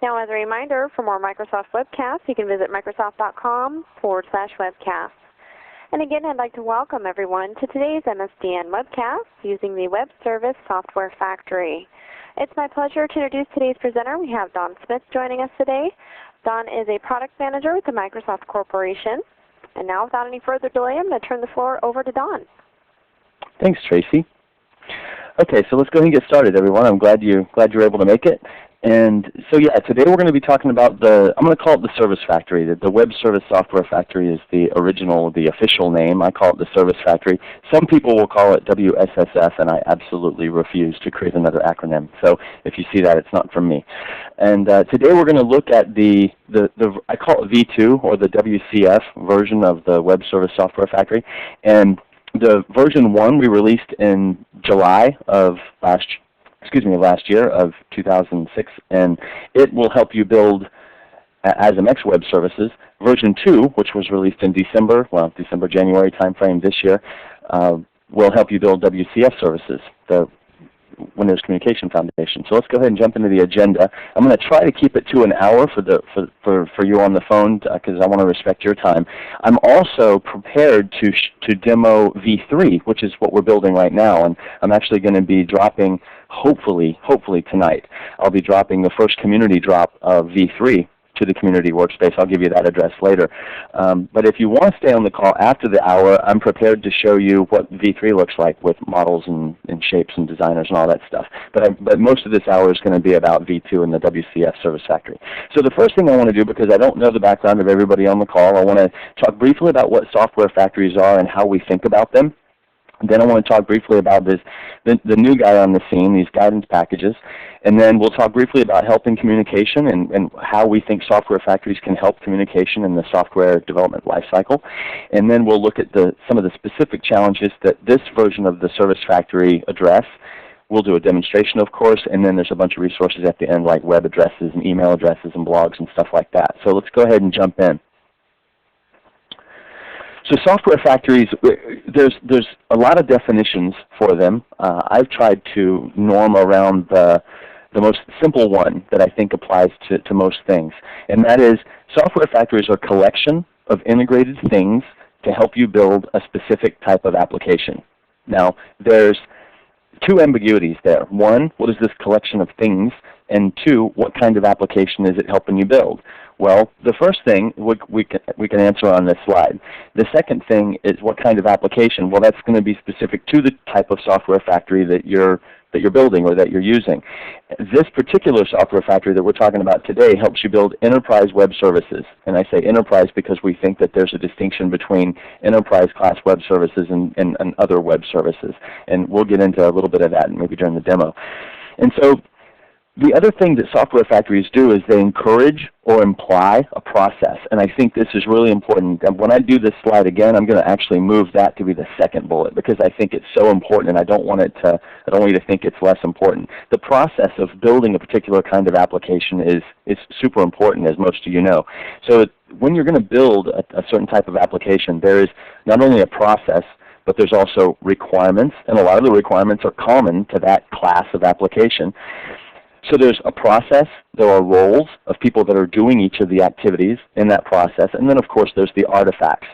Now, as a reminder, for more Microsoft Webcasts, you can visit Microsoft.com/webcasts. And again, I'd like to welcome everyone to today's Msdn webcast using the Web Service Software Factory. It's my pleasure to introduce today's presenter. We have Don Smith joining us today. Don is a product manager with the Microsoft Corporation. And now, without any further delay, I'm going to turn the floor over to Don. Thanks, Tracy. Okay, so let's go ahead and get started, everyone. I'm glad you were able to make it. And so yeah, today we're going to be talking about I'm going to call it the Service Factory. The Web Service Software Factory is the official name. I call it the Service Factory. Some people will call it WSSF, and I absolutely refuse to create another acronym. So if you see that, it's not from me. And today we're going to look at I call it V2, or the WCF version of the Web Service Software Factory. And the version 1 we released in July of last year of 2006, and it will help you build ASMX web services. Version 2, which was released in January timeframe this year, will help you build WCF services, the Windows Communication Foundation. So let's go ahead and jump into the agenda. I'm going to try to keep it to an hour for you on the phone because I want to respect your time. I'm also prepared to demo V3, which is what we're building right now, and I'm actually going to be dropping, hopefully tonight, I'll be dropping the first community drop of V3 to the community workspace. I'll give you that address later. But if you want to stay on the call after the hour, I'm prepared to show you what V3 looks like with models and shapes and designers and all that stuff. But most of this hour is going to be about V2 and the WCF Service Factory. So the first thing I want to do, because I don't know the background of everybody on the call, I want to talk briefly about what software factories are and how we think about them. Then I want to talk briefly about the new guy on the scene, these guidance packages. And then we'll talk briefly about helping communication and how we think software factories can help communication in the software development lifecycle. And then we'll look at some of the specific challenges that this version of the Service Factory address. We'll do a demonstration, of course, and then there's a bunch of resources at the end like web addresses and email addresses and blogs and stuff like that. So let's go ahead and jump in. So software factories, there's a lot of definitions for them. I've tried to norm around the most simple one that I think applies to most things, and that is software factories are a collection of integrated things to help you build a specific type of application. Now, there's two ambiguities there. One, what is this collection of things? And two, what kind of application is it helping you build? Well, the first thing we can answer on this slide. The second thing is what kind of application. Well, that's going to be specific to the type of software factory that you're building or that you're using. This particular software factory that we're talking about today helps you build enterprise web services. And I say enterprise because we think that there's a distinction between enterprise class web services and other web services. And we'll get into a little bit of that maybe during the demo. And so the other thing that software factories do is they encourage or imply a process, and I think this is really important. And when I do this slide again, I'm going to actually move that to be the second bullet because I think it's so important, and I don't want you to think it's less important. The process of building a particular kind of application is super important, as most of you know. So when you're going to build a certain type of application, there is not only a process, but there's also requirements, and a lot of the requirements are common to that class of application. So there's a process, there are roles of people that are doing each of the activities in that process, and then of course there's the artifacts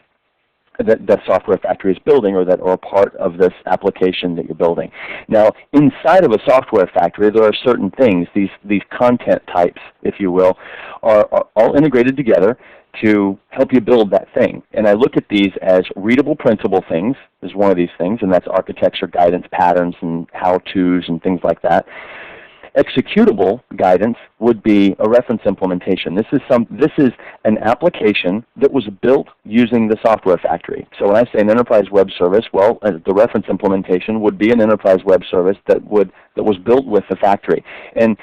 that software factory is building or that are a part of this application that you're building. Now, inside of a software factory, there are certain things, these content types, if you will, are all integrated together to help you build that thing. And I look at these as readable, printable things is one of these things, and that's architecture, guidance, patterns, and how-tos and things like that. Executable guidance would be a reference implementation. This is an application that was built using the software factory. So when I say an enterprise web service, well, the reference implementation would be an enterprise web service that was built with the factory. And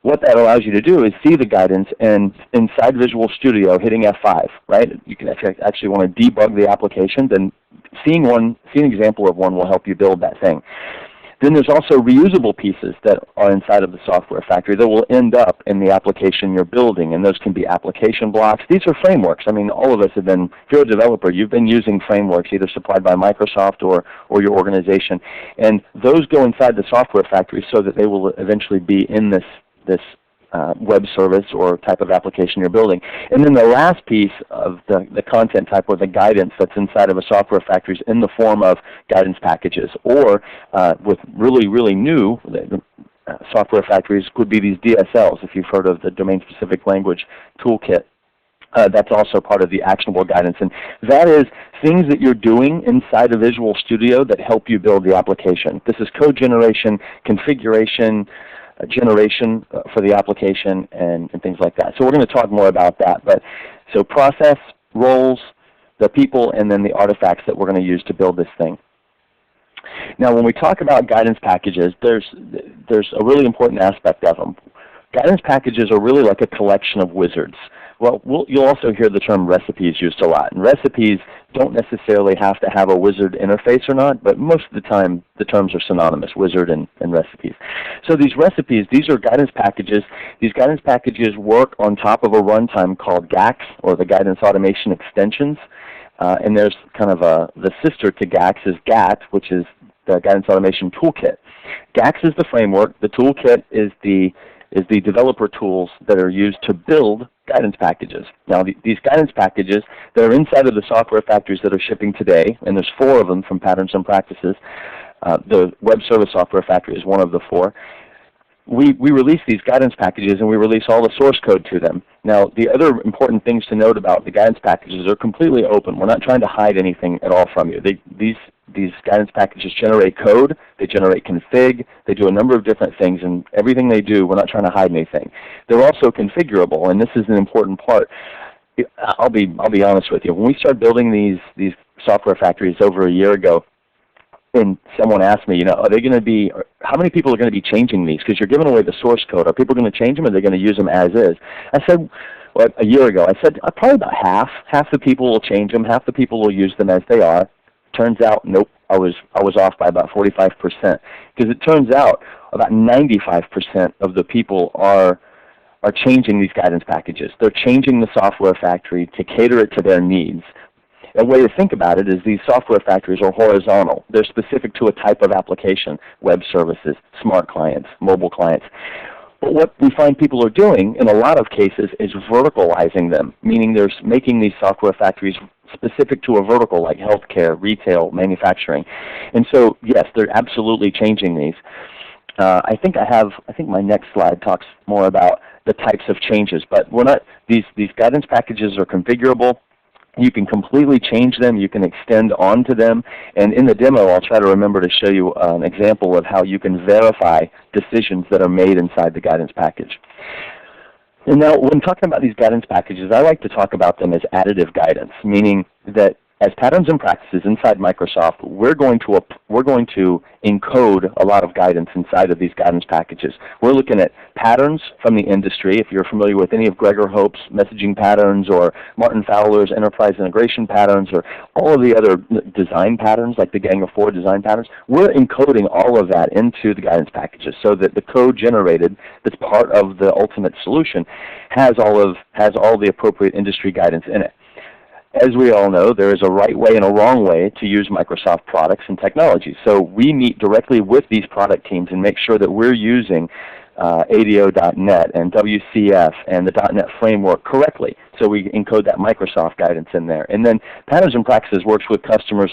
what that allows you to do is see the guidance and inside Visual Studio hitting F5, right? You can actually want to debug the application, then seeing an example of one will help you build that thing. Then there's also reusable pieces that are inside of the software factory that will end up in the application you're building, and those can be application blocks. These are frameworks. I mean, all of us have been, if you're a developer, you've been using frameworks either supplied by Microsoft or your organization, and those go inside the software factory so that they will eventually be in this web service or type of application you're building. And then the last piece of the content type or the guidance that's inside of a software factory is in the form of guidance packages, or with really, really new software factories could be these DSLs, if you've heard of the Domain Specific Language Toolkit. That's also part of the actionable guidance. And that is things that you're doing inside of Visual Studio that help you build the application. This is code generation, configuration, generation for the application, and things like that. So we're going to talk more about that. But so process, roles, the people, and then the artifacts that we're going to use to build this thing. Now when we talk about guidance packages, there's a really important aspect of them. Guidance packages are really like a collection of wizards. Well, you'll also hear the term recipes used a lot. And recipes don't necessarily have to have a wizard interface or not, but most of the time the terms are synonymous, wizard and recipes. So these recipes, these are guidance packages. These guidance packages work on top of a runtime called GACS, or the Guidance Automation Extensions. And there's kind of the sister to GACS is GAT, which is the Guidance Automation Toolkit. GACS is the framework. The toolkit is the developer tools that are used to build guidance packages. Now these guidance packages that are inside of the software factories that are shipping today, and there's 4 of them from Patterns and Practices. The Web Service Software Factory is one of the 4. We release these guidance packages and we release all the source code to them. Now the other important things to note about the guidance packages are completely open. We're not trying to hide anything at all from you. These guidance packages generate code, they generate config, they do a number of different things, and everything they do, we're not trying to hide anything. They're also configurable, and this is an important part. I'll be honest with you. When we started building these software factories over a year ago, and someone asked me, are they going to be, how many people are going to be changing these? Because you're giving away the source code. Are people going to change them, or are they going to use them as is? I said, well, a year ago, I said probably about half. Half the people will change them. Half the people will use them as they are. Turns out, nope, I was off by about 45%. Because it turns out about 95% of the people are changing these guidance packages. They're changing the software factory to cater it to their needs. A way to think about it is these software factories are horizontal. They're specific to a type of application, web services, smart clients, mobile clients. But what we find people are doing in a lot of cases is verticalizing them, meaning they're making these software factories specific to a vertical like healthcare, retail, manufacturing. And so, yes, they're absolutely changing these. I think my next slide talks more about the types of changes, but we're not, these guidance packages are configurable. You can completely change them. You can extend onto them. And in the demo, I'll try to remember to show you an example of how you can verify decisions that are made inside the guidance package. And now, when talking about these guidance packages, I like to talk about them as additive guidance, meaning that as Patterns and Practices inside Microsoft, we're going to encode a lot of guidance inside of these guidance packages. We're looking at patterns from the industry. If you're familiar with any of Gregor Hope's messaging patterns, or Martin Fowler's enterprise integration patterns, or all of the other design patterns like the Gang of 4 design patterns, we're encoding all of that into the guidance packages so that the code generated that's part of the ultimate solution has all the appropriate industry guidance in it. As we all know, there is a right way and a wrong way to use Microsoft products and technology. So we meet directly with these product teams and make sure that we're using ADO.NET and WCF and the .NET framework correctly. So we encode that Microsoft guidance in there. And then Patterns and Practices works with customers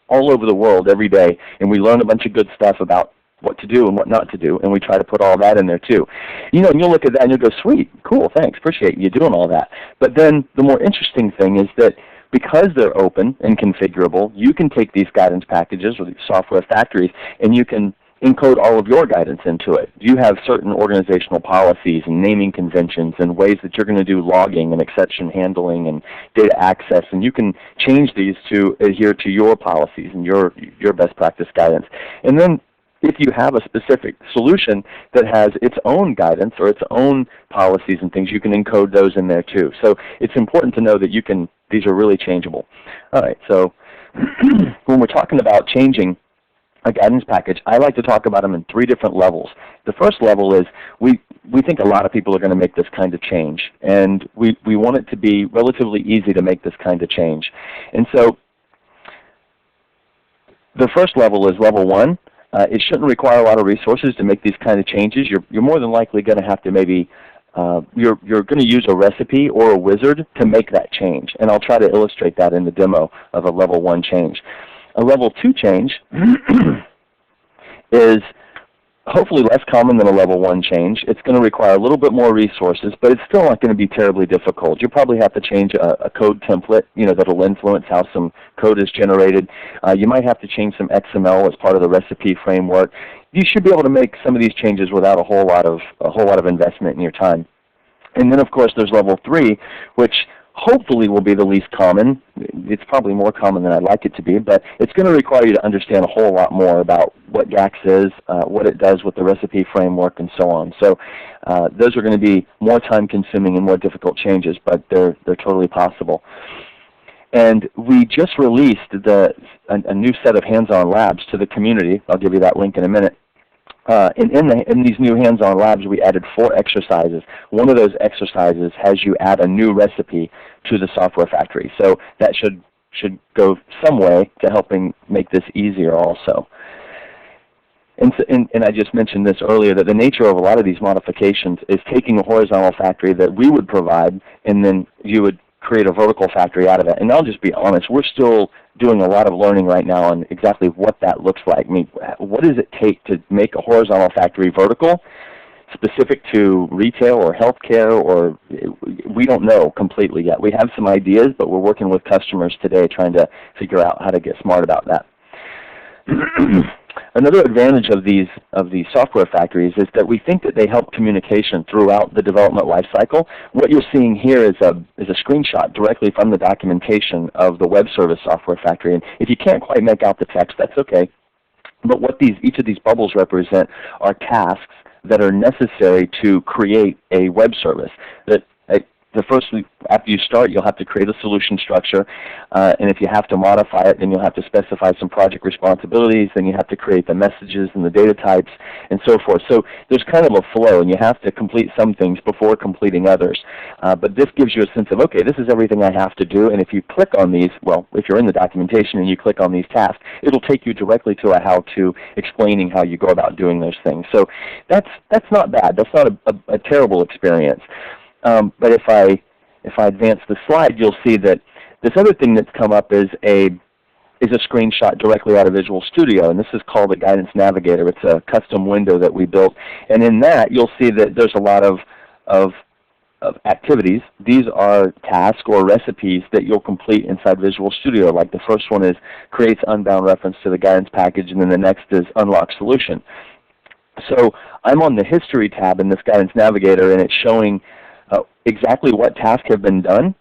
all over the world every day, and we learn a bunch of good stuff about what to do and what not to do, and we try to put all that in there too. And you'll look at that and you'll go, sweet, cool, thanks, appreciate you doing all that. But then the more interesting thing is that because they're open and configurable, you can take these guidance packages or these software factories and you can encode all of your guidance into it. You have certain organizational policies and naming conventions and ways that you're going to do logging and exception handling and data access, and you can change these to adhere to your policies and your best practice guidance. And then if you have a specific solution that has its own guidance or its own policies and things, you can encode those in there too. So it's important to know that these are really changeable. All right, so when we're talking about changing a guidance package, I like to talk about them in 3 different levels. The first level is we think a lot of people are going to make this kind of change, and we want it to be relatively easy to make this kind of change. And so the first level is level 1. It shouldn't require a lot of resources to make these kind of changes. You're more than likely going to have to maybe you're going to use a recipe or a wizard to make that change, and I'll try to illustrate that in the demo of a level 1 change. A level 2 change is hopefully less common than a level 1 change. It's going to require a little bit more resources, but it's still not going to be terribly difficult. You probably have to change a code template, that'll influence how some code is generated. You might have to change some XML as part of the recipe framework. You should be able to make some of these changes without a whole lot of investment in your time. And then, of course, there's level 3, which hopefully will be the least common. It's probably more common than I'd like it to be, but it's going to require you to understand a whole lot more about what GACS is, what it does with the recipe framework, and so on. So those are going to be more time-consuming and more difficult changes, but they're totally possible. And we just released a new set of hands-on labs to the community. I'll give you that link in a minute. In these new hands-on labs, we added 4 exercises. One of those exercises has you add a new recipe to the software factory. So that should go some way to helping make this easier also. And I just mentioned this earlier, that the nature of a lot of these modifications is taking a horizontal factory that we would provide, and then you would create a vertical factory out of it. And I'll just be honest, we're still doing a lot of learning right now on exactly what that looks like. I mean, what does it take to make a horizontal factory vertical, specific to retail or healthcare, or we don't know completely yet. We have some ideas, but we're working with customers today trying to figure out how to get smart about that. Another advantage of these software factories is that we think that they help communication throughout the development lifecycle. What you're seeing here is a screenshot directly from the documentation of the web service software factory. And if you can't quite make out the text, that's okay. But what each of these bubbles represent are tasks that are necessary to create a web service. After you start, you'll have to create a solution structure, and if you have to modify it, then you'll have to specify some project responsibilities, then you have to create the messages and the data types, and so forth. So there's kind of a flow, and you have to complete some things before completing others. But this gives you a sense of, okay, this is everything I have to do, and if you click on these, well, if you're in the documentation and you click on these tasks, it'll take you directly to a how-to explaining how you go about doing those things. So that's not bad. That's not a terrible experience. But if I advance the slide, you'll see that this other thing that's come up is a screenshot directly out of Visual Studio, and this is called the Guidance Navigator. It's a custom window that we built, and in that you'll see that there's a lot of activities. These are tasks or recipes that you'll complete inside Visual Studio. Like the first one is creates unbound reference to the guidance package, and then the next is unlock solution. So I'm on the History tab in this Guidance Navigator, and it's showing exactly what tasks have been done,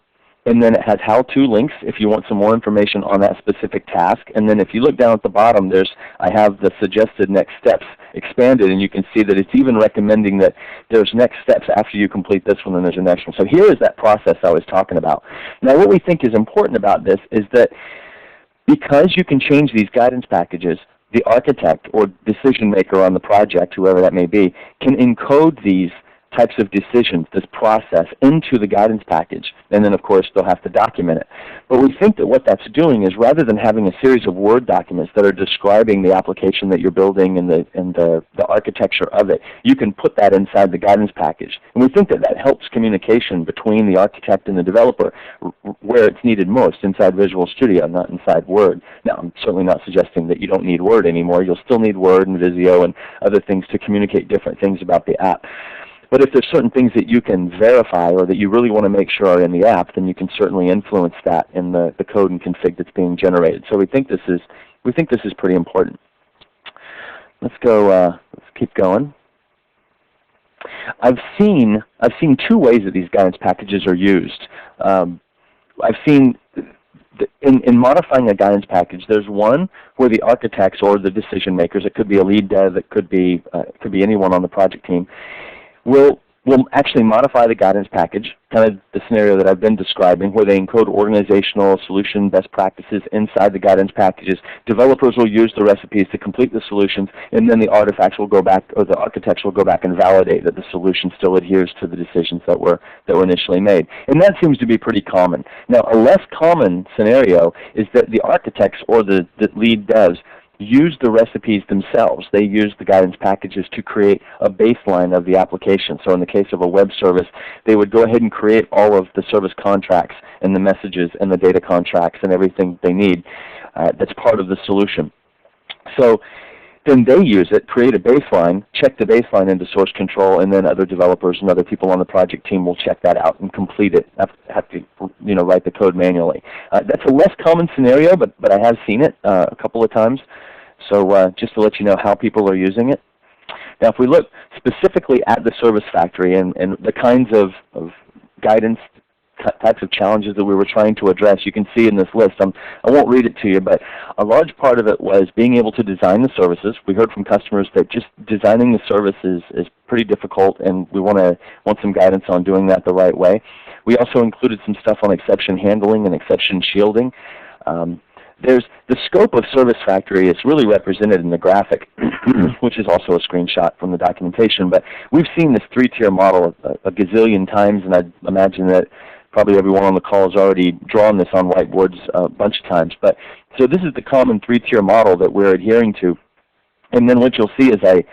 and then it has how-to links if you want some more information on that specific task. And then if you look down at the bottom, I have the suggested next steps expanded, and you can see that it's even recommending that there's next steps after you complete this one, and there's a next one. So here is that process I was talking about. Now what we think is important about this is that because you can change these guidance packages, the architect or decision maker on the project, whoever that may be, can encode these types of decisions, this process, into the guidance package. And then, of course, they'll have to document it. But we think that what that's doing is, rather than having a series of Word documents that are describing the application that you're building and the architecture of it, you can put that inside the guidance package. And we think that that helps communication between the architect and the developer where it's needed most, inside Visual Studio, not inside Word. Now, I'm certainly not suggesting that you don't need Word anymore. You'll still need Word and Visio and other things to communicate different things about the app. But if there's certain things that you can verify or that you really want to make sure are in the app, then you can certainly influence that in the code and config that's being generated. So we think this is pretty important. Let's keep going. I've seen 2 ways that these guidance packages are used. I've seen in modifying a guidance package, there's one where the architects or the decision makers, it could be a lead dev, it could be anyone on the project team, will actually modify the guidance package, kind of the scenario that I've been describing, where they encode organizational solution best practices inside the guidance packages. Developers will use the recipes to complete the solutions, and then the artifacts will go back, or the architects will go back and validate that the solution still adheres to the decisions that were initially made. And that seems to be pretty common. Now, a less common scenario is that the architects or the lead devs use the recipes themselves. They use the guidance packages to create a baseline of the application. So in the case of a web service, they would go ahead and create all of the service contracts and the messages and the data contracts and everything they need that's part of the solution. So then they use it, create a baseline, check the baseline into source control, and then other developers and other people on the project team will check that out and complete it. Have to write the code manually. That's a less common scenario, but I have seen it a couple of times. So just to let you know how people are using it. Now, if we look specifically at the service factory and the kinds of guidance types of challenges that we were trying to address, you can see in this list. I won't read it to you, but a large part of it was being able to design the services. We heard from customers that just designing the service is pretty difficult, and we want some guidance on doing that the right way. We also included some stuff on exception handling and exception shielding. There's the scope of Service Factory is really represented in the graphic, which is also a screenshot from the documentation. But we've seen this three-tier model a gazillion times, and I imagine that probably everyone on the call has already drawn this on whiteboards a bunch of times. But so this is the common three-tier model that we're adhering to. And then what you'll see as I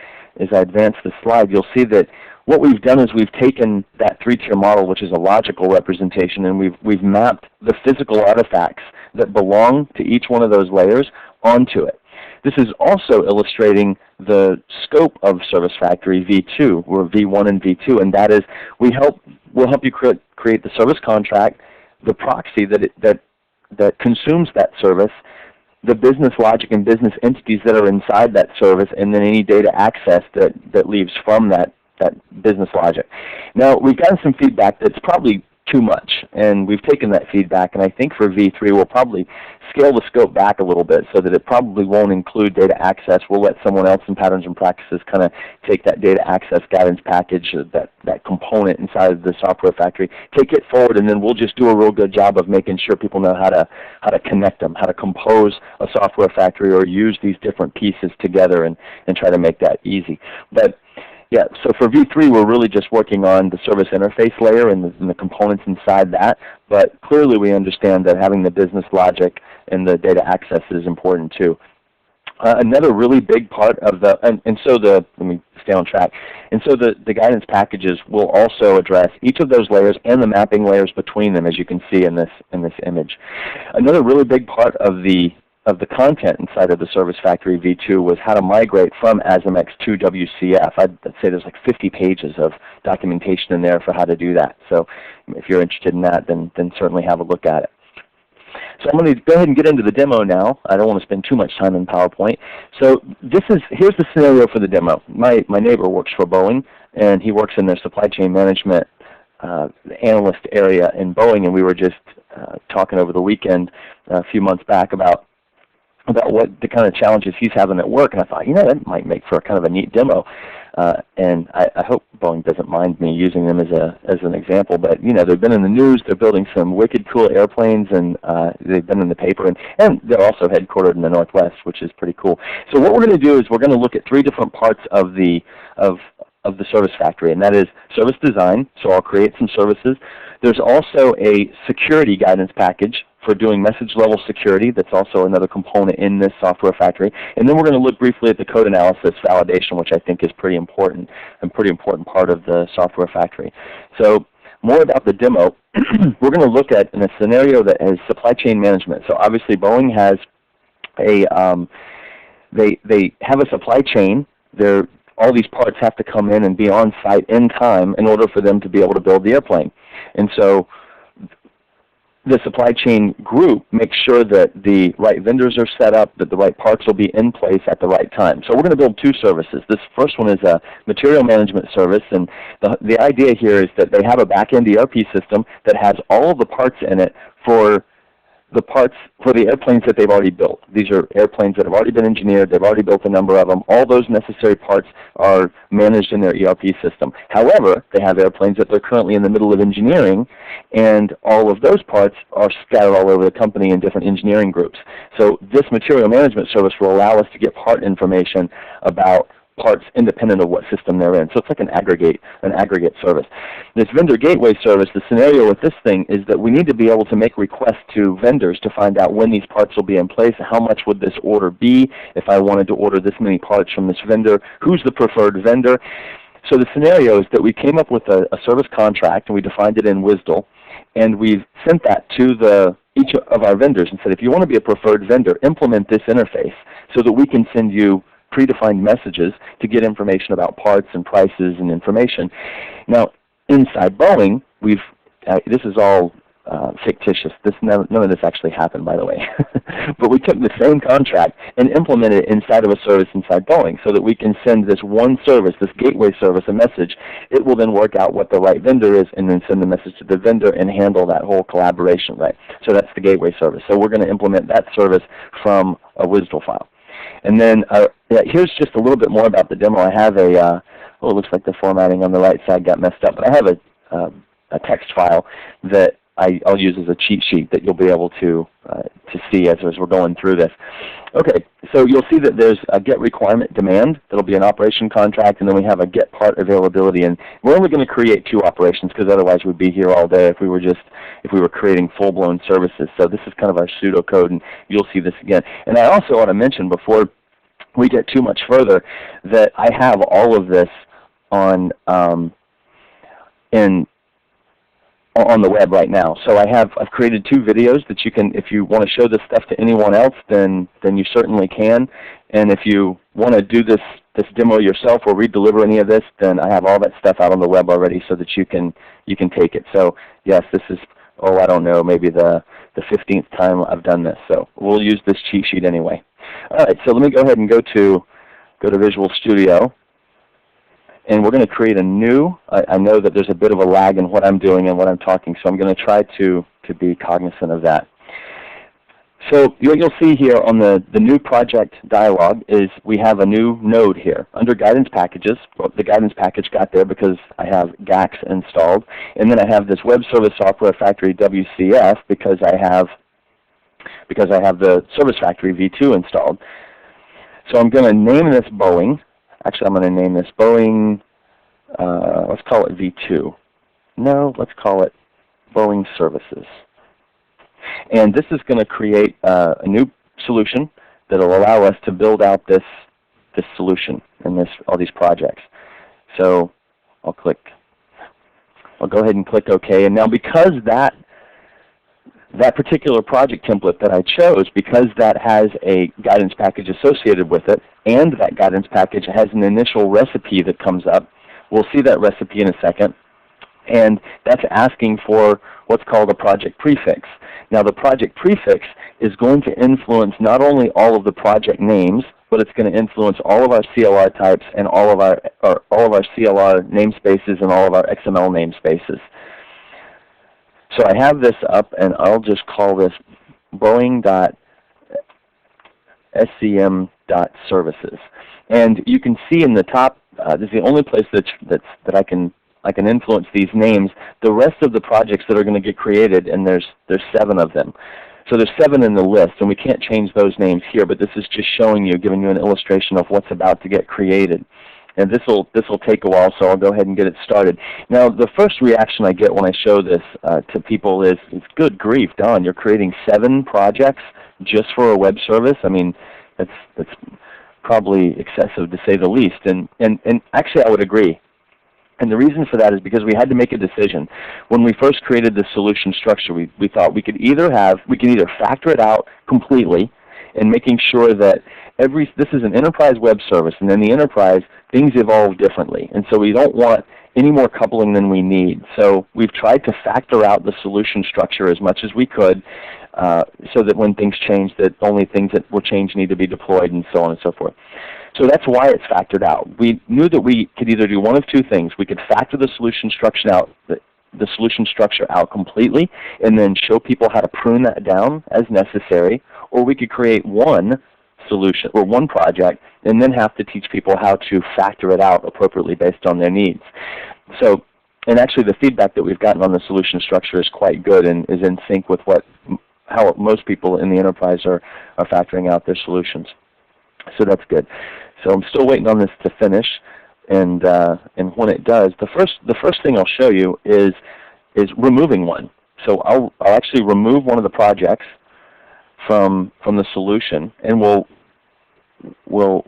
advance the slide, you'll see that what we've done is we've taken that three-tier model, which is a logical representation, and we've mapped the physical artifacts that belong to each one of those layers onto it. This is also illustrating the scope of Service Factory V2, or V1 and V2, and that is we'll help you create the service contract, the proxy that consumes that service, the business logic and business entities that are inside that service, and then any data access that leaves from that business logic. Now, we've gotten some feedback that's probably too much, and we've taken that feedback, and I think for V3 we'll probably scale the scope back a little bit so that it probably won't include data access. We'll let someone else in Patterns and Practices kind of take that data access guidance package, that component inside of the software factory, take it forward, and then we'll just do a real good job of making sure people know how to connect them, how to compose a software factory or use these different pieces together and try to make that easy. But yeah, so for V3, we're really just working on the service interface layer and the components inside that, but clearly we understand that having the business logic and the data access is important too. Another really big part of let me stay on track, and so the guidance packages will also address each of those layers and the mapping layers between them, as you can see in this image. Another really big part of the content inside of the Service Factory V2 was how to migrate from ASMX to WCF. I'd say there's like 50 pages of documentation in there for how to do that. So if you're interested in that, then certainly have a look at it. So I'm going to go ahead and get into the demo now. I don't want to spend too much time in PowerPoint. So here's the scenario for the demo. My neighbor works for Boeing, and he works in their supply chain management analyst area in Boeing, and we were just talking over the weekend a few months back about what the kind of challenges he's having at work, and I thought, that might make for a kind of a neat demo. And I hope Boeing doesn't mind me using them as an example, but they've been in the news, they're building some wicked cool airplanes, and they've been in the paper, and they're also headquartered in the Northwest, which is pretty cool. So what we're going to do is we're going to look at three different parts of the service factory, and that is service design, so I'll create some services. There's also a security guidance package for doing message level security. That's also another component in this software factory. And then we're going to look briefly at the code analysis validation, which I think is pretty important part of the software factory. So more about the demo, we're going to look at in a scenario that has supply chain management. So obviously Boeing has they have a supply chain. All these parts have to come in and be on site in time in order for them to be able to build the airplane. And so the supply chain group makes sure that the right vendors are set up, that the right parts will be in place at the right time. So we're going to build two services. This first one is a material management service, and the idea here is that they have a back-end ERP system that has all of the parts in it for the airplanes that they've already built. These are airplanes that have already been engineered. They've already built a number of them. All those necessary parts are managed in their ERP system. However, they have airplanes that they're currently in the middle of engineering, and all of those parts are scattered all over the company in different engineering groups. So this material management service will allow us to get part information about parts independent of what system they're in. So it's like an aggregate service. This vendor gateway service, the scenario with this thing is that we need to be able to make requests to vendors to find out when these parts will be in place, how much would this order be if I wanted to order this many parts from this vendor, who's the preferred vendor. So the scenario is that we came up with a service contract, and we defined it in WSDL, and we've sent that to each of our vendors and said, if you want to be a preferred vendor, implement this interface so that we can send you predefined messages to get information about parts and prices and information. Now, inside Boeing, this is all fictitious. None of this actually happened, by the way. But we took the same contract and implemented it inside of a service inside Boeing so that we can send this one service, this gateway service, a message. It will then work out what the right vendor is and then send the message to the vendor and handle that whole collaboration, right? So that's the gateway service. So we're going to implement that service from a WSDL file. And then here's just a little bit more about the demo. I have it looks like the formatting on the right side got messed up, but I have a text file that I'll use as a cheat sheet that you'll be able to see as we're going through this. Okay, so you'll see that there's a get requirement demand. That'll be an operation contract, and then we have a get part availability. And we're only going to create 2 operations because otherwise we'd be here all day if we were creating full-blown services. So this is kind of our pseudocode, and you'll see this again. And I also want to mention before we get too much further that I have all of this on the web right now. So I've created 2 videos that you can, if you want to show this stuff to anyone else, then you certainly can. And if you want to do this demo yourself or redeliver any of this, then I have all that stuff out on the web already so that you can take it. So yes, this is, I don't know, maybe the 15th time I've done this. So we'll use this cheat sheet anyway. All right, so let me go ahead and go to Visual Studio. And we're going to create a new, I know that there's a bit of a lag in what I'm doing and what I'm talking, so I'm going to try to be cognizant of that. So what you'll see here on the new project dialog is we have a new node here. Under guidance packages, well, the guidance package got there because I have GACS installed. And then I have this Web Service Software Factory WCF because I have the Service Factory V2 installed. So I'm going to name this Boeing. Actually, I'm going to name this Boeing, let's call it V2. No, let's call it Boeing Services. And this is going to create a new solution that will allow us to build out this solution and all these projects. So I'll go ahead and click OK. And now because that particular project template that I chose, because that has a guidance package associated with it, and that guidance package has an initial recipe that comes up. We'll see that recipe in a second. And that's asking for what's called a project prefix. Now the project prefix is going to influence not only all of the project names, but it's going to influence all of our CLR types and all of our CLR namespaces and all of our XML namespaces. So I have this up, and I'll just call this Boeing.scm.services. And you can see in the top, this is the only place that I can influence these names. The rest of the projects that are going to get created, and there's 7 of them. So there's 7 in the list, and we can't change those names here, but this is just showing you, giving you an illustration of what's about to get created. And this will take a while, so I'll go ahead and get it started. Now, the first reaction I get when I show this to people is, good grief, Don, you're creating 7 projects just for a web service? I mean, that's probably excessive to say the least. And actually, I would agree. And the reason for that is because we had to make a decision. When we first created the solution structure, we thought we could either factor it out completely and making sure that this is an enterprise web service, and in the enterprise, things evolve differently. And so we don't want any more coupling than we need. So we've tried to factor out the solution structure as much as we could so that when things change, that only things that will change need to be deployed and so on and so forth. So that's why it's factored out. We knew that we could either do one of 2 things. We could factor the solution structure out, the solution structure out completely and then show people how to prune that down as necessary, or we could create one solution or one project and then have to teach people how to factor it out appropriately based on their needs. So, and actually the feedback that we've gotten on the solution structure is quite good and is in sync with how most people in the enterprise are factoring out their solutions. So that's good. So I'm still waiting on this to finish, and when it does, the first thing I'll show you is removing one. So I'll actually remove one of the projects from the solution, and we'll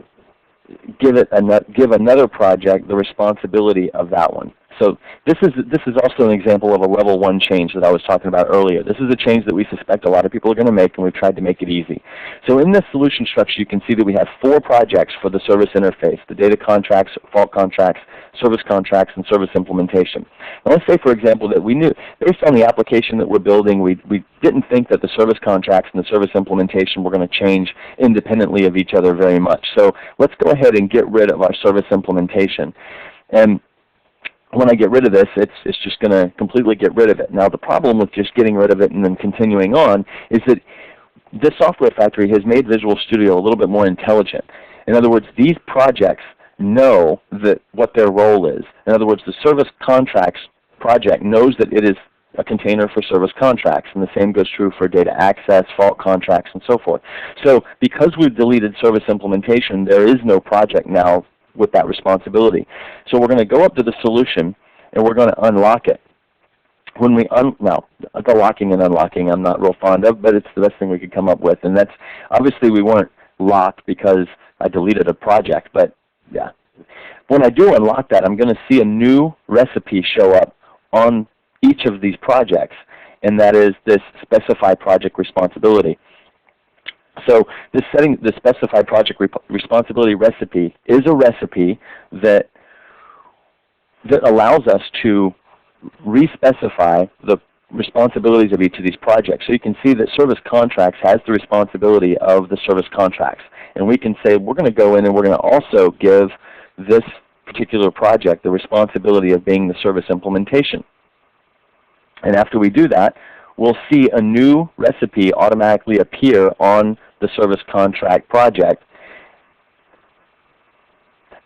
give another project the responsibility of that one. So this is also an example of a level 1 change that I was talking about earlier. This is a change that we suspect a lot of people are going to make, and we've tried to make it easy. So in this solution structure, you can see that we have 4 projects for the service interface: the data contracts, fault contracts, service contracts, and service implementation. Now let's say, for example, that we knew, based on the application that we're building, we didn't think that the service contracts and the service implementation were going to change independently of each other very much. So let's go ahead and get rid of our service implementation. And when I get rid of this, it's just going to completely get rid of it. Now the problem with just getting rid of it and then continuing on is that this software factory has made Visual Studio a little bit more intelligent. In other words, these projects know what their role is. In other words, the service contracts project knows that it is a container for service contracts, and the same goes true for data access, fault contracts, and so forth. So because we've deleted service implementation, there is no project now with that responsibility. So we're going to go up to the solution, and we're going to unlock it. When we now, the locking and unlocking I'm not real fond of, but it's the best thing we could come up with. And that's, obviously we weren't locked because I deleted a project, but yeah. When I do unlock that, I'm going to see a new recipe show up on each of these projects, and that is this specify project responsibility. So this setting, the specify project responsibility recipe is a recipe that allows us to re-specify the responsibilities of each of these projects. So you can see that service contracts has the responsibility of the service contracts. And we can say we're going to go in and we're going to also give this particular project the responsibility of being the service implementation. And after we do that, we'll see a new recipe automatically appear on the service contract project,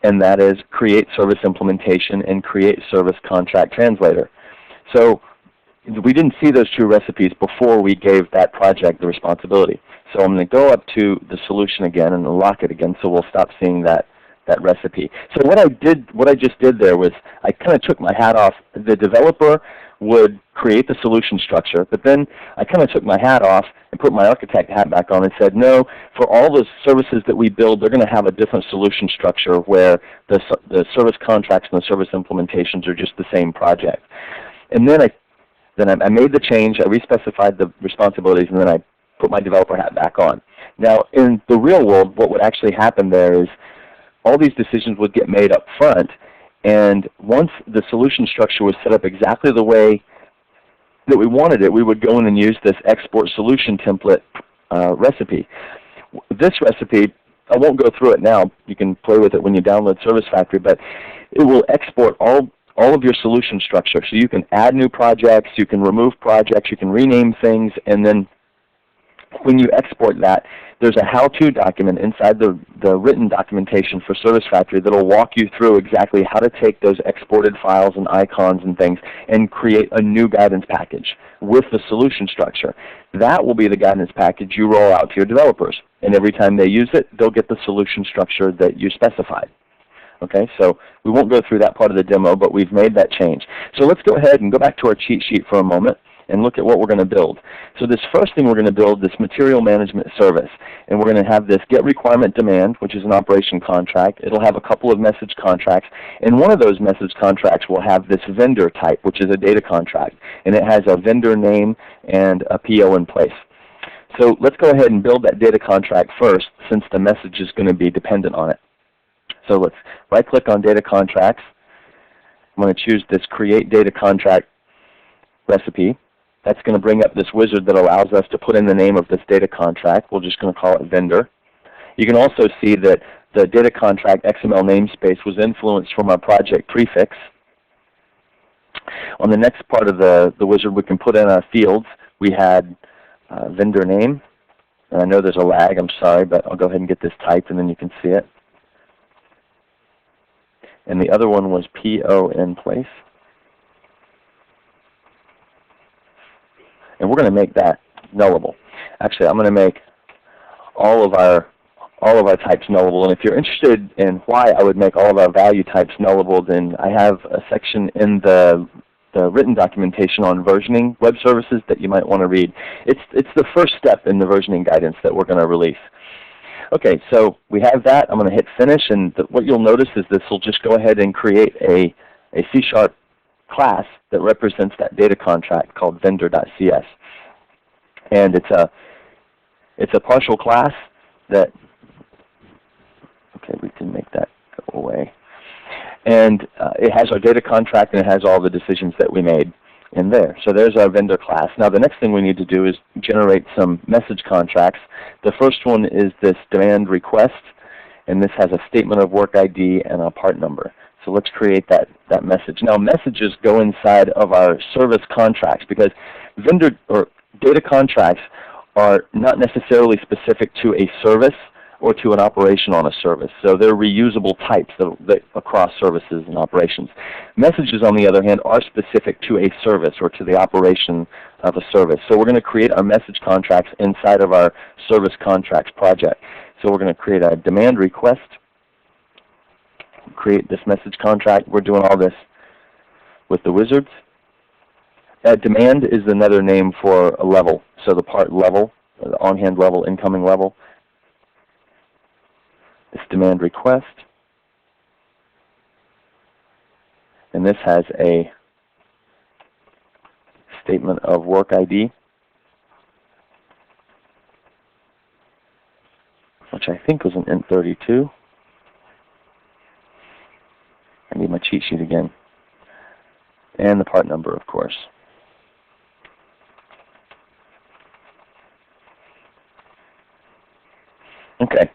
and that is create service implementation and create service contract translator. So we didn't see those two recipes before we gave that project the responsibility. So I'm going to go up to the solution again and unlock it again, so we'll stop seeing that recipe. So what I just did there was I kind of took my hat off. The developer would create the solution structure, but then I kind of took my hat off and put my architect hat back on and said, no, for all the services that we build, they're going to have a different solution structure where the service contracts and the service implementations are just the same project. And then I made the change, I respecified the responsibilities, and then I put my developer hat back on. Now, in the real world, what would actually happen there is all these decisions would get made up front, and once the solution structure was set up exactly the way that we wanted it, we would go in and use this export solution template recipe. This recipe, I won't go through it now. You can play with it when you download Service Factory, but it will export all of your solution structure. So you can add new projects, you can remove projects, you can rename things, and then when you export that, there's a how-to document inside the written documentation for Service Factory that will walk you through exactly how to take those exported files and icons and things and create a new guidance package with the solution structure. That will be the guidance package you roll out to your developers. And every time they use it, they'll get the solution structure that you specified. Okay, so we won't go through that part of the demo, but we've made that change. So let's go ahead and go back to our cheat sheet for a moment and look at what we're going to build. So this first thing we're going to build, this material management service, and we're going to have this get requirement demand, which is an operation contract. It'll have a couple of message contracts, and one of those message contracts will have this vendor type, which is a data contract, and it has a vendor name and a PO in place. So let's go ahead and build that data contract first, since the message is going to be dependent on it. So let's right-click on data contracts. I'm going to choose this create data contract recipe. That's going to bring up this wizard that allows us to put in the name of this data contract. We're just going to call it vendor. You can also see that the data contract XML namespace was influenced from our project prefix. On the next part of the wizard, we can put in our fields. We had vendor name. And I know there's a lag, I'm sorry, but I'll go ahead and get this typed and then you can see it. And the other one was PO in place. And we're going to make that nullable. Actually, I'm going to make all of all of our types nullable. And if you're interested in why I would make all of our value types nullable, then I have a section in the written documentation on versioning web services that you might want to read. It's the first step in the versioning guidance that we're going to release. Okay, so we have that. I'm going to hit finish, and what you'll notice is this will just go ahead and create a C# class that represents that data contract called vendor.cs. And it's a partial class that, okay, we can make that go away. And it has our data contract, and it has all the decisions that we made in there. So there's our vendor class. Now the next thing we need to do is generate some message contracts. The first one is this demand request, and this has a statement of work ID and a part number. So let's create that message. Now messages go inside of our service contracts because vendor or data contracts are not necessarily specific to a service or to an operation on a service. So they're reusable types across services and operations. Messages, on the other hand, are specific to a service or to the operation of a service. So we're going to create our message contracts inside of our service contracts project. So we're going to create a demand request, create this message contract. We're doing all this with the wizards. Demand is another name for a level. So the part level, the on-hand level, incoming level. This demand request, and this has a statement of work ID, which I think was an int32. I need my cheat sheet again, and the part number, of course. Okay.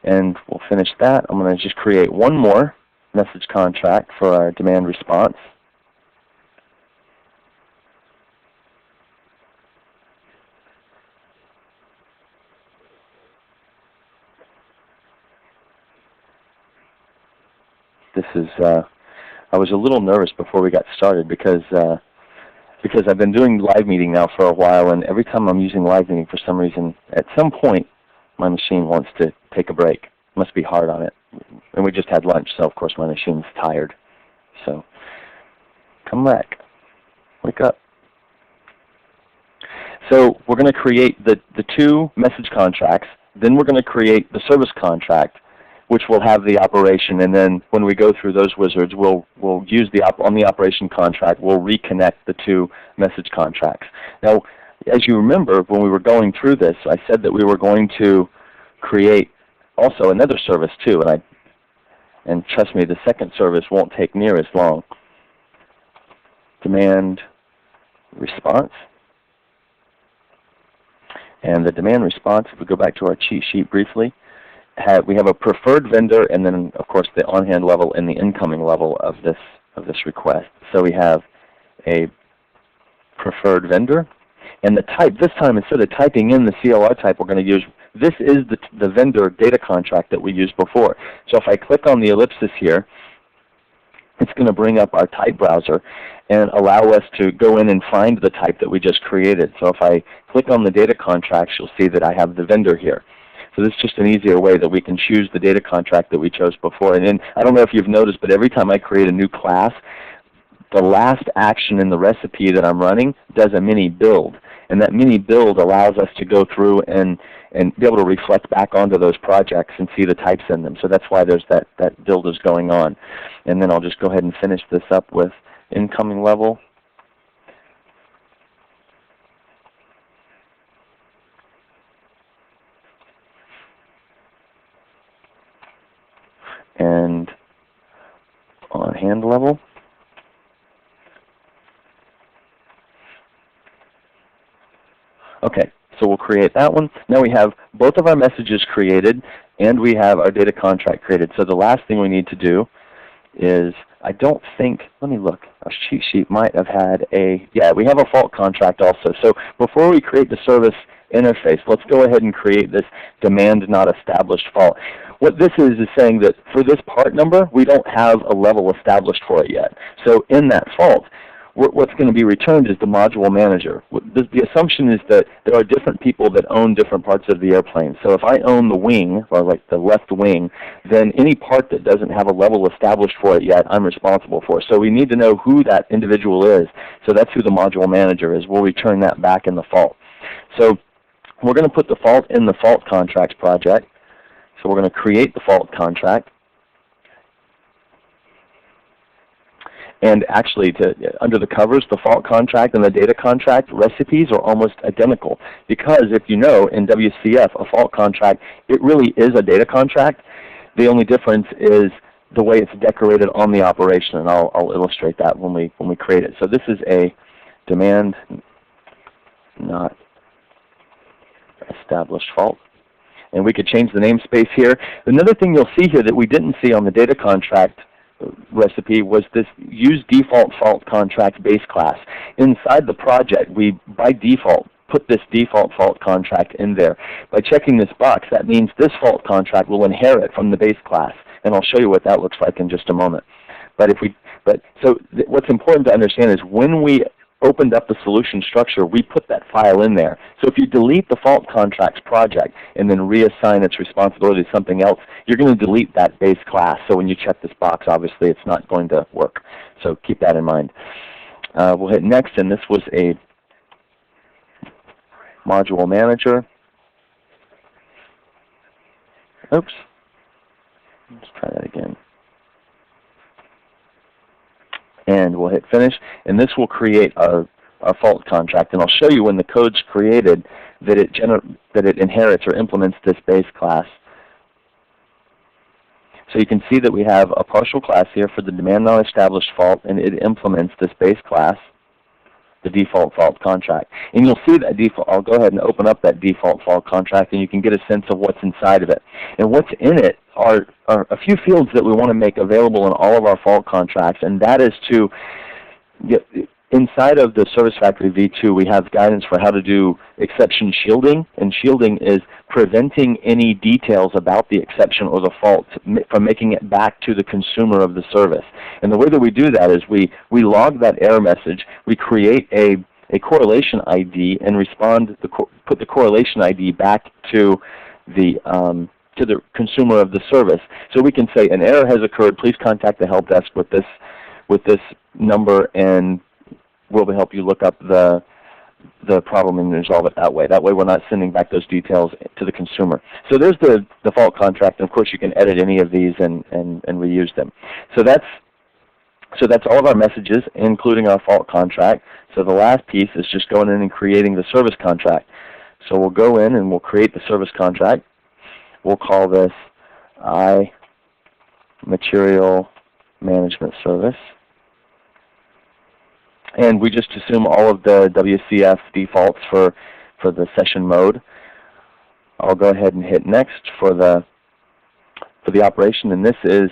And we'll finish that. I'm going to just create one more message contract for our demand response. This is, I was a little nervous before we got started because I've been doing live meeting now for a while, and every time I'm using live meeting, for some reason, at some point, my machine wants to take a break. It must be hard on it. And we just had lunch, so of course my machine's tired. So come back. Wake up. So we're going to create the two message contracts. Then we're going to create the service contract, which will have the operation. And then when we go through those wizards, we'll use on the operation contract, we'll reconnect the two message contracts. Now, as you remember, when we were going through this, I said that we were going to create also another service too, and trust me, the second service won't take near as long. Demand response. And the demand response, if we go back to our cheat sheet briefly, we have a preferred vendor, and then of course the on-hand level and the incoming level of this request. So we have a preferred vendor. And the type, this time instead of typing in the CLR type we're going to use, this is the vendor data contract that we used before. So if I click on the ellipsis here, it's going to bring up our type browser and allow us to go in and find the type that we just created. So if I click on the data contracts, you'll see that I have the vendor here. So this is just an easier way that we can choose the data contract that we chose before. And then, I don't know if you've noticed, but every time I create a new class, the last action in the recipe that I'm running does a mini build. And that mini build allows us to go through and be able to reflect back onto those projects and see the types in them. So that's why there's that build is going on. And then I'll just go ahead and finish this up with incoming level. And on hand level. Okay, so we'll create that one. Now we have both of our messages created, and we have our data contract created. So the last thing we need to do is, I don't think, let me look, our cheat sheet might have had yeah, we have a fault contract also. So before we create the service interface, let's go ahead and create this demand not established fault. What this is saying that for this part number, we don't have a level established for it yet. So in that fault, what's going to be returned is the module manager. The assumption is that there are different people that own different parts of the airplane. So if I own the wing, or like the left wing, then any part that doesn't have a level established for it yet, I'm responsible for. So we need to know who that individual is. So that's who the module manager is. We'll return that back in the fault. So we're going to put the fault in the fault contracts project. So we're going to create the fault contract. And actually, under the covers, the fault contract and the data contract recipes are almost identical. Because if you know, in WCF, a fault contract, it really is a data contract. The only difference is the way it's decorated on the operation, and I'll illustrate that when we create it. So this is a demand not established fault. And we could change the namespace here. Another thing you'll see here that we didn't see on the data contract recipe was this use default fault contract base class. Inside the project, we by default put this default fault contract in there. By checking this box, that means this fault contract will inherit from the base class, and I'll show you what that looks like in just a moment. What's important to understand is when we opened up the solution structure, we put that file in there. So if you delete the fault contracts project and then reassign its responsibility to something else, you're going to delete that base class. So when you check this box, obviously it's not going to work. So keep that in mind. We'll hit next, and this was a module manager. Oops. Let's try that again. And we'll hit finish, and this will create our fault contract. And I'll show you when the code's created that it inherits or implements this base class. So you can see that we have a partial class here for the demand not established fault, and it implements this base class, the default fault contract. And you'll see that default. I'll go ahead and open up that default fault contract, and you can get a sense of what's inside of it. And what's in it are a few fields that we want to make available in all of our fault contracts, and that is to get inside of the Service Factory V2, we have guidance for how to do exception shielding, and shielding is preventing any details about the exception or the fault from making it back to the consumer of the service. And the way that we do that is we log that error message, we create a correlation ID, and put the correlation ID back to the consumer of the service. So we can say an error has occurred, please contact the help desk with this number, and we'll help you look up the problem and resolve it that way. That way we're not sending back those details to the consumer. So there's the default contract, and of course you can edit any of these and reuse them. So that's all of our messages, including our fault contract. So the last piece is just going in and creating the service contract. So we'll go in and we'll create the service contract. We'll call this Material Management Service. And we just assume all of the WCF defaults for the session mode. I'll go ahead and hit next for the operation, and this is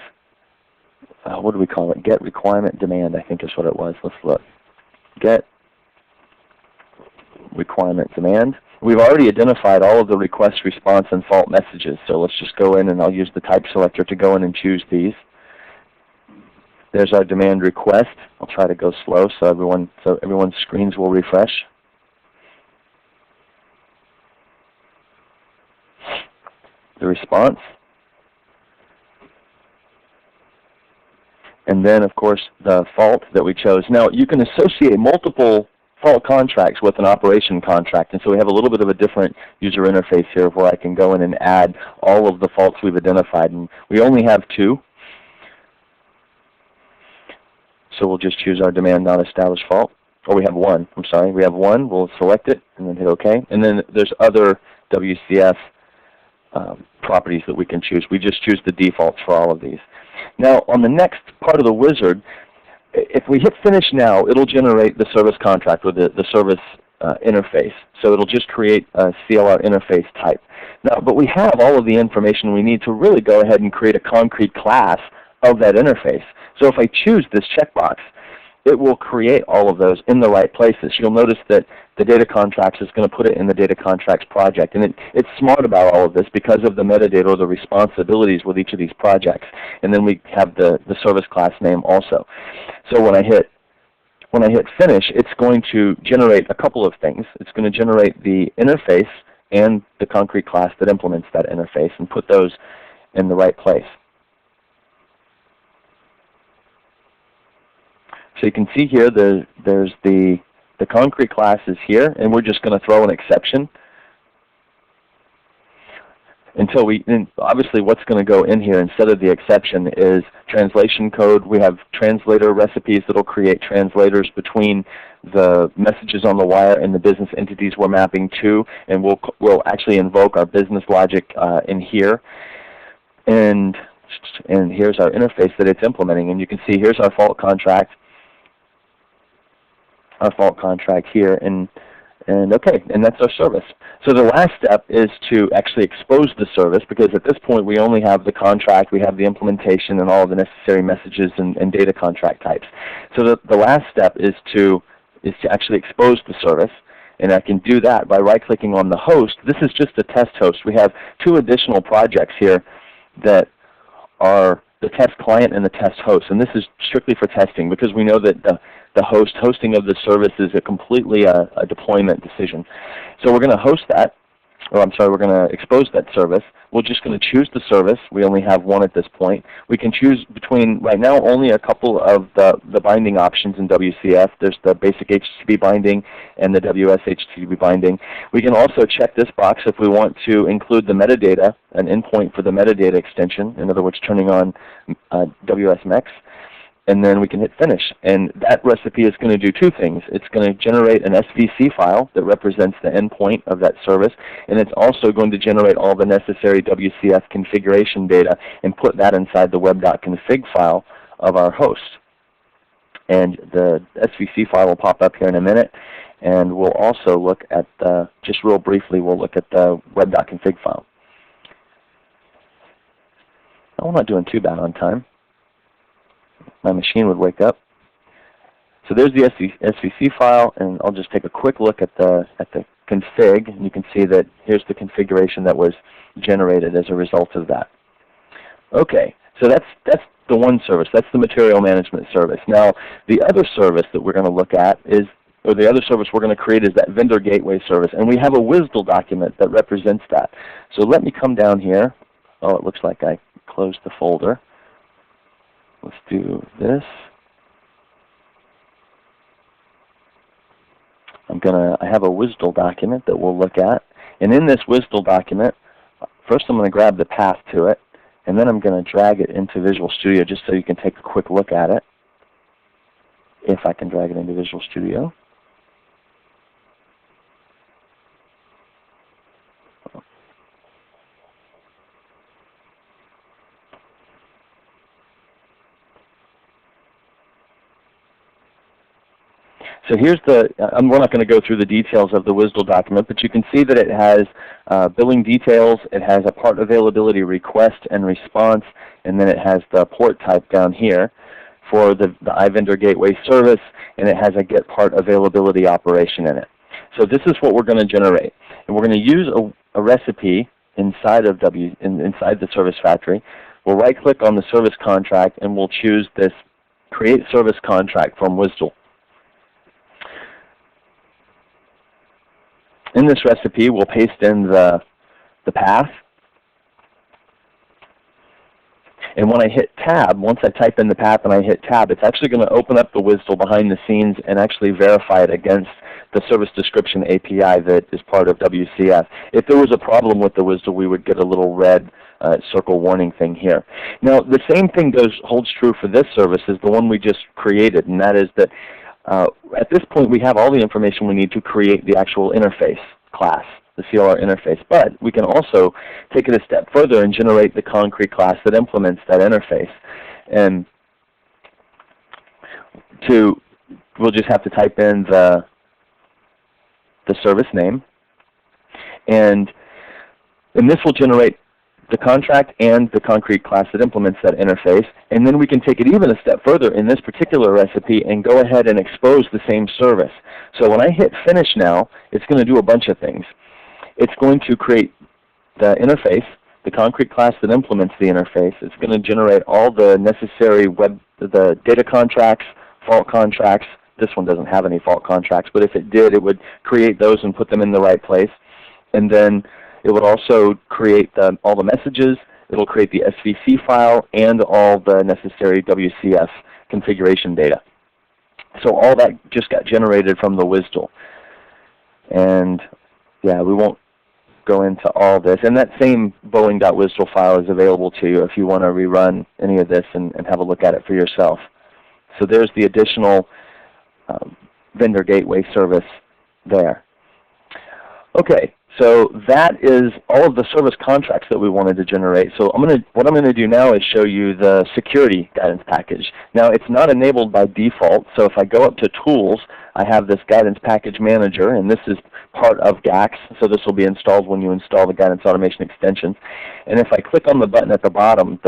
what do we call it? Get requirement demand, I think is what it was. Let's look. Get requirement demand. We've already identified all of the request, response, and fault messages. So let's just go in, and I'll use the type selector to go in and choose these. There's our demand request. I'll try to go slow so everyone's screens will refresh. The response. And then, of course, the fault that we chose. Now, you can associate multiple fault contracts with an operation contract, and so we have a little bit of a different user interface here where I can go in and add all of the faults we've identified. And we only have 2. So we'll just choose our demand not established fault. Or we have 1, I'm sorry. We have 1, we'll select it and then hit OK. And then there's other WCF properties that we can choose. We just choose the defaults for all of these. Now on the next part of the wizard, if we hit finish now, it'll generate the service contract with the service interface. So it'll just create a CLR interface type. Now, but we have all of the information we need to really go ahead and create a concrete class of that interface. So if I choose this checkbox, it will create all of those in the right places. You'll notice that the data contracts is going to put it in the data contracts project. And it's smart about all of this because of the metadata or the responsibilities with each of these projects. And then we have the service class name also. So when I hit when I hit finish, it's going to generate a couple of things. It's going to generate the interface and the concrete class that implements that interface and put those in the right place. So you can see here there's the concrete class is here, and we're just going to throw an exception until and obviously what's going to go in here instead of the exception is translation code. We have translator recipes that will create translators between the messages on the wire and the business entities we're mapping to, and we'll actually invoke our business logic in here. And here's our interface that it's implementing, and you can see here's our fault contract. Here, and okay, and that's our service. So the last step is to actually expose the service, because at this point we only have the contract, we have the implementation, and all of the necessary messages and data contract types. So the last step is to actually expose the service, and I can do that by right-clicking on the host. This is just a test host. We have two additional projects here that are the test client and the test host, and this is strictly for testing because we know that the hosting of the service is completely a deployment decision. So we're going to host that, or I'm sorry, we're going to expose that service. We're just going to choose the service. We only have one at this point. We can choose between, right now, only a couple of the binding options in WCF. There's the basic HTTP binding and the WS HTTP binding. We can also check this box if we want to include the metadata, an endpoint for the metadata extension, in other words, turning on WSMex. And then we can hit finish. And that recipe is going to do two things. It's going to generate an SVC file that represents the endpoint of that service, and it's also going to generate all the necessary WCF configuration data and put that inside the web.config file of our host. And the SVC file will pop up here in a minute, and we'll also look at, just real briefly, we'll look at the web.config file. Oh, we're not doing too bad on time. My machine would wake up. So there's the SVC file, and I'll just take a quick look at the config, and you can see that here's the configuration that was generated as a result of that. Okay, so that's the one service. That's the material management service. Now, the other service that we're going to look at is, or the other service we're going to create is that vendor gateway service, and we have a WSDL document that represents that. So let me come down here. Oh, it looks like I closed the folder. Let's do this. I have a WSDL document that we'll look at. And in this WSDL document, first I'm going to grab the path to it, and then I'm going to drag it into Visual Studio just so you can take a quick look at it, if I can drag it into Visual Studio. So here's we're not going to go through the details of the WSDL document, but you can see that it has billing details, it has a part availability request and response, and then it has the port type down here for the iVendor Gateway service, and it has a get part availability operation in it. So this is what we're going to generate. And we're going to use a recipe inside of inside the service factory. We'll right-click on the service contract, and we'll choose this Create Service Contract from WSDL. In this recipe, we'll paste in the path. And when I hit Tab, once I type in the path and I hit Tab, it's actually going to open up the WSDL behind the scenes and actually verify it against the service description API that is part of WCF. If there was a problem with the WSDL, we would get a little red circle warning thing here. Now, the same thing holds true for this service as the one we just created, and that is that at this point, we have all the information we need to create the actual interface class, the CLR interface. But we can also take it a step further and generate the concrete class that implements that interface. And we'll just have to type in the service name, and this will generate the contract and the concrete class that implements that interface. And then we can take it even a step further in this particular recipe and go ahead and expose the same service. So when I hit finish now, it's going to do a bunch of things. It's going to create the interface, the concrete class that implements the interface. It's going to generate all the necessary the data contracts, fault contracts, this one doesn't have any fault contracts, but if it did, it would create those and put them in the right place. And then it would also create all the messages. It'll create the SVC file and all the necessary WCF configuration data. So all that just got generated from the WSDL. And yeah, we won't go into all this. And that same Boeing.WSDL file is available to you if you want to rerun any of this and have a look at it for yourself. So there's the additional vendor gateway service there. Okay, so that is all of the service contracts that we wanted to generate. So what I'm going to do now is show you the security guidance package. Now, it's not enabled by default, so if I go up to Tools, I have this Guidance Package Manager, and this is part of GACS, so this will be installed when you install the Guidance Automation extensions. And if I click on the button at the bottom,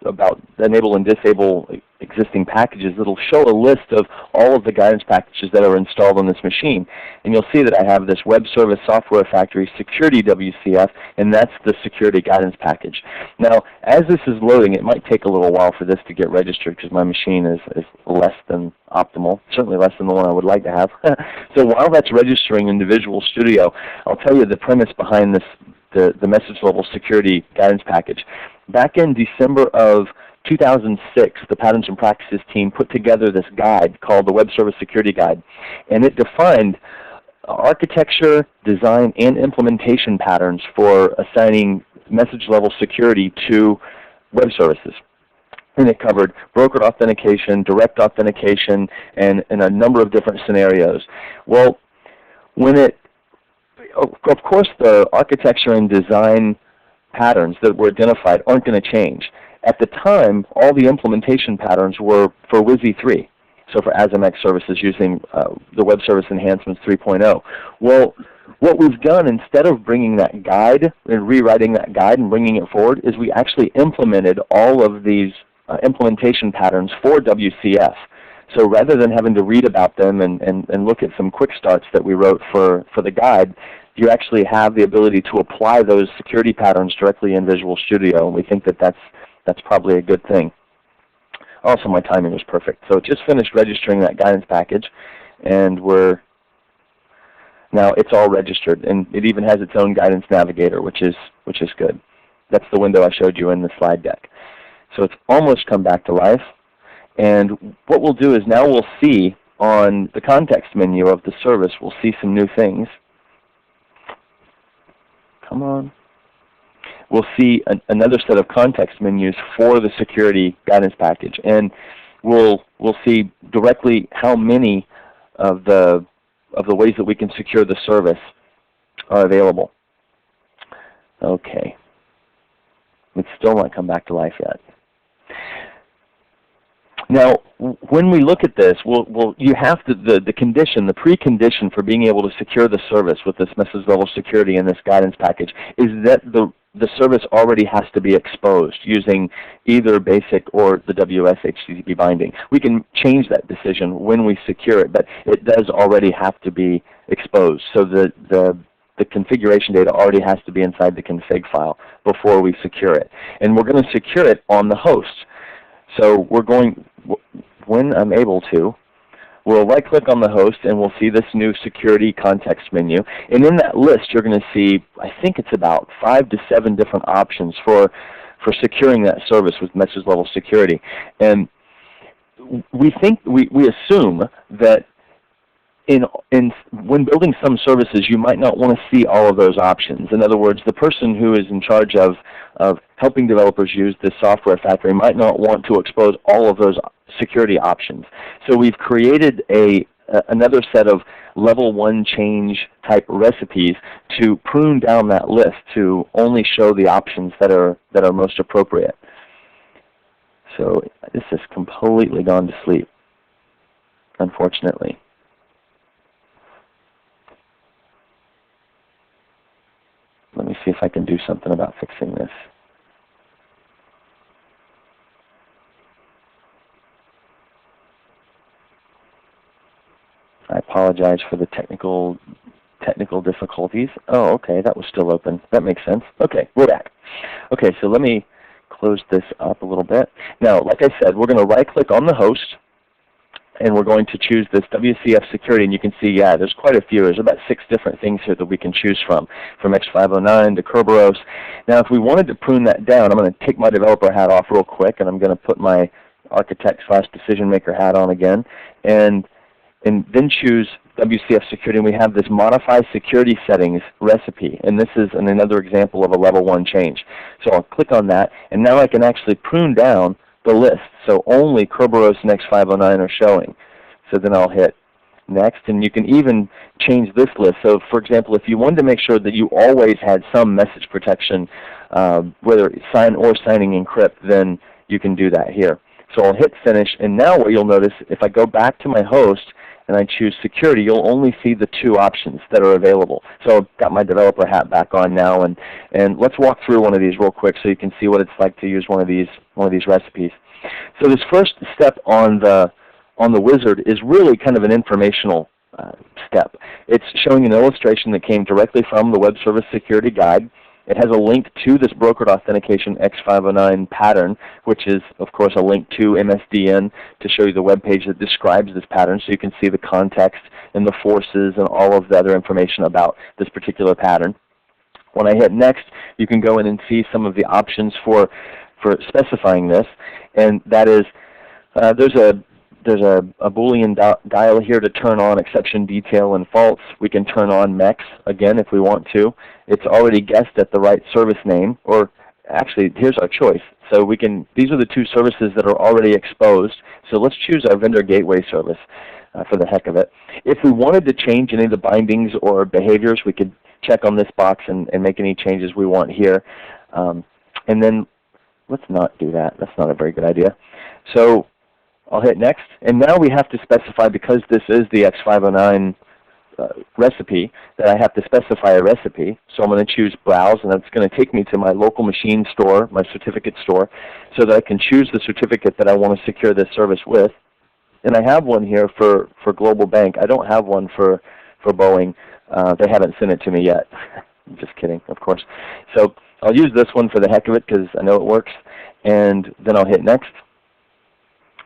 about enable and disable existing packages, it'll show a list of all of the guidance packages that are installed on this machine. And you'll see that I have this Web Service Software Factory Security WCF, and that's the security guidance package. Now, as this is loading, it might take a little while for this to get registered because my machine is less than optimal, certainly less than the one I would like to have. So while that's registering in the Visual Studio, I'll tell you the premise behind this, the message level security guidance package. Back in December of 2006, the Patterns and Practices team put together this guide called the Web Service Security Guide, and it defined architecture, design, and implementation patterns for assigning message level security to web services. And it covered brokered authentication, direct authentication, and a number of different scenarios. Well, of course, the architecture and design patterns that were identified aren't going to change. At the time, all the implementation patterns were for WSI 3, so for ASMX services using the Web Service Enhancements 3.0. Well, what we've done, instead of bringing that guide and rewriting that guide and bringing it forward, is we actually implemented all of these implementation patterns for WCF. So rather than having to read about them and look at some quick starts that we wrote for the guide, you actually have the ability to apply those security patterns directly in Visual Studio, and we think that that's probably a good thing. Also, my timing was perfect. So it just finished registering that guidance package, and now it's all registered, and it even has its own guidance navigator, which is good. That's the window I showed you in the slide deck. So it's almost come back to life, and what we'll do is now we'll see on the context menu of the service, we'll see some new things. Come on. We'll see another set of context menus for the security guidance package, and we'll see directly how many of the ways that we can secure the service are available. Okay. It's still not come back to life yet. Now, when we look at this, you have to, the precondition for being able to secure the service with this message level security in this guidance package is that the service already has to be exposed using either BASIC or the WS-HTTP binding. We can change that decision when we secure it, but it does already have to be exposed. So the configuration data already has to be inside the config file before we secure it. And we're going to secure it on the host. So we're going, when I'm able to, we'll right-click on the host and we'll see this new security context menu. And in that list, you're going to see, I think it's about 5 to 7 different options for securing that service with message level security. And we assume that when building some services, you might not want to see all of those options. In other words, the person who is in charge of helping developers use this software factory might not want to expose all of those security options. So we've created another set of level 1 change type recipes to prune down that list to only show the options that are most appropriate. So this has completely gone to sleep, unfortunately. Let me see if I can do something about fixing this. I apologize for the technical difficulties. Oh, okay, that was still open. That makes sense. Okay, we're back. Okay, so let me close this up a little bit. Now, like I said, we're going to right-click on the host, and we're going to choose this WCF security, and you can see, yeah, there's quite a few. There's about 6 different things here that we can choose from X509 to Kerberos. Now, if we wanted to prune that down, I'm going to take my developer hat off real quick, and I'm going to put my architect/decision maker hat on again, and then choose WCF security, and we have this modify security settings recipe, and this is another example of a level 1 change. So I'll click on that, and now I can actually prune down the list, so only Kerberos and X509 are showing. So then I'll hit next, and you can even change this list. So for example, if you wanted to make sure that you always had some message protection, whether sign or signing encrypt, then you can do that here. So I'll hit finish, and now what you'll notice, if I go back to my host and I choose security, you'll only see the 2 options that are available. So I've got my developer hat back on now, and let's walk through one of these real quick so you can see what it's like to use one of these recipes. So this first step on the wizard is really kind of an informational step. It's showing an illustration that came directly from the Web Service Security Guide. It has a link to this brokered authentication X509 pattern, which is, of course, a link to Msdn to show you the web page that describes this pattern, so you can see the context and the forces and all of the other information about this particular pattern. When I hit next, you can go in and see some of the options for specifying this, and that is there's a Boolean dial here to turn on exception detail and false. We can turn on MEX again if we want to. It's already guessed at the right service name, or actually here's our choice. So these are the 2 services that are already exposed. So let's choose our vendor gateway service for the heck of it. If we wanted to change any of the bindings or behaviors, we could check on this box and make any changes we want here. And then let's not do that. That's not a very good idea. So I'll hit next, and now we have to specify, because this is the X509 recipe, that I have to specify a recipe. So I'm going to choose Browse, and that's going to take me to my local machine store, my certificate store, so that I can choose the certificate that I want to secure this service with. And I have one here for Global Bank. I don't have one for Boeing. They haven't sent it to me yet. I'm just kidding, of course. So I'll use this one for the heck of it because I know it works, and then I'll hit next.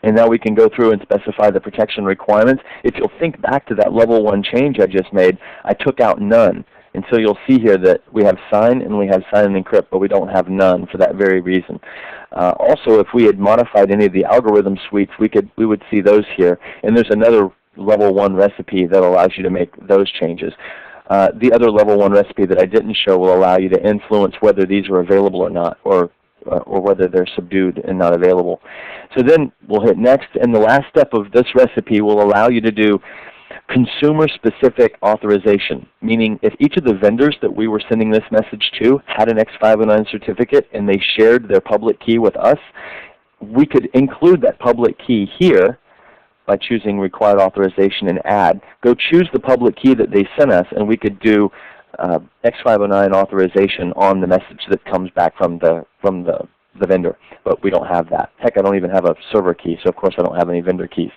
And now we can go through and specify the protection requirements. If you'll think back to that level 1 change I just made, I took out none. And so you'll see here that we have sign and we have sign and encrypt, but we don't have none for that very reason. Also, if we had modified any of the algorithm suites, we would see those here. And there's another level 1 recipe that allows you to make those changes. The other level 1 recipe that I didn't show will allow you to influence whether these are available or not, or whether they're subdued and not available. So then we'll hit next, and the last step of this recipe will allow you to do consumer-specific authorization, meaning if each of the vendors that we were sending this message to had an X509 certificate and they shared their public key with us, we could include that public key here by choosing required authorization and add. Go choose the public key that they sent us, and we could do X509 authorization on the message that comes back from the vendor, but we don't have that. Heck, I don't even have a server key, so of course I don't have any vendor keys.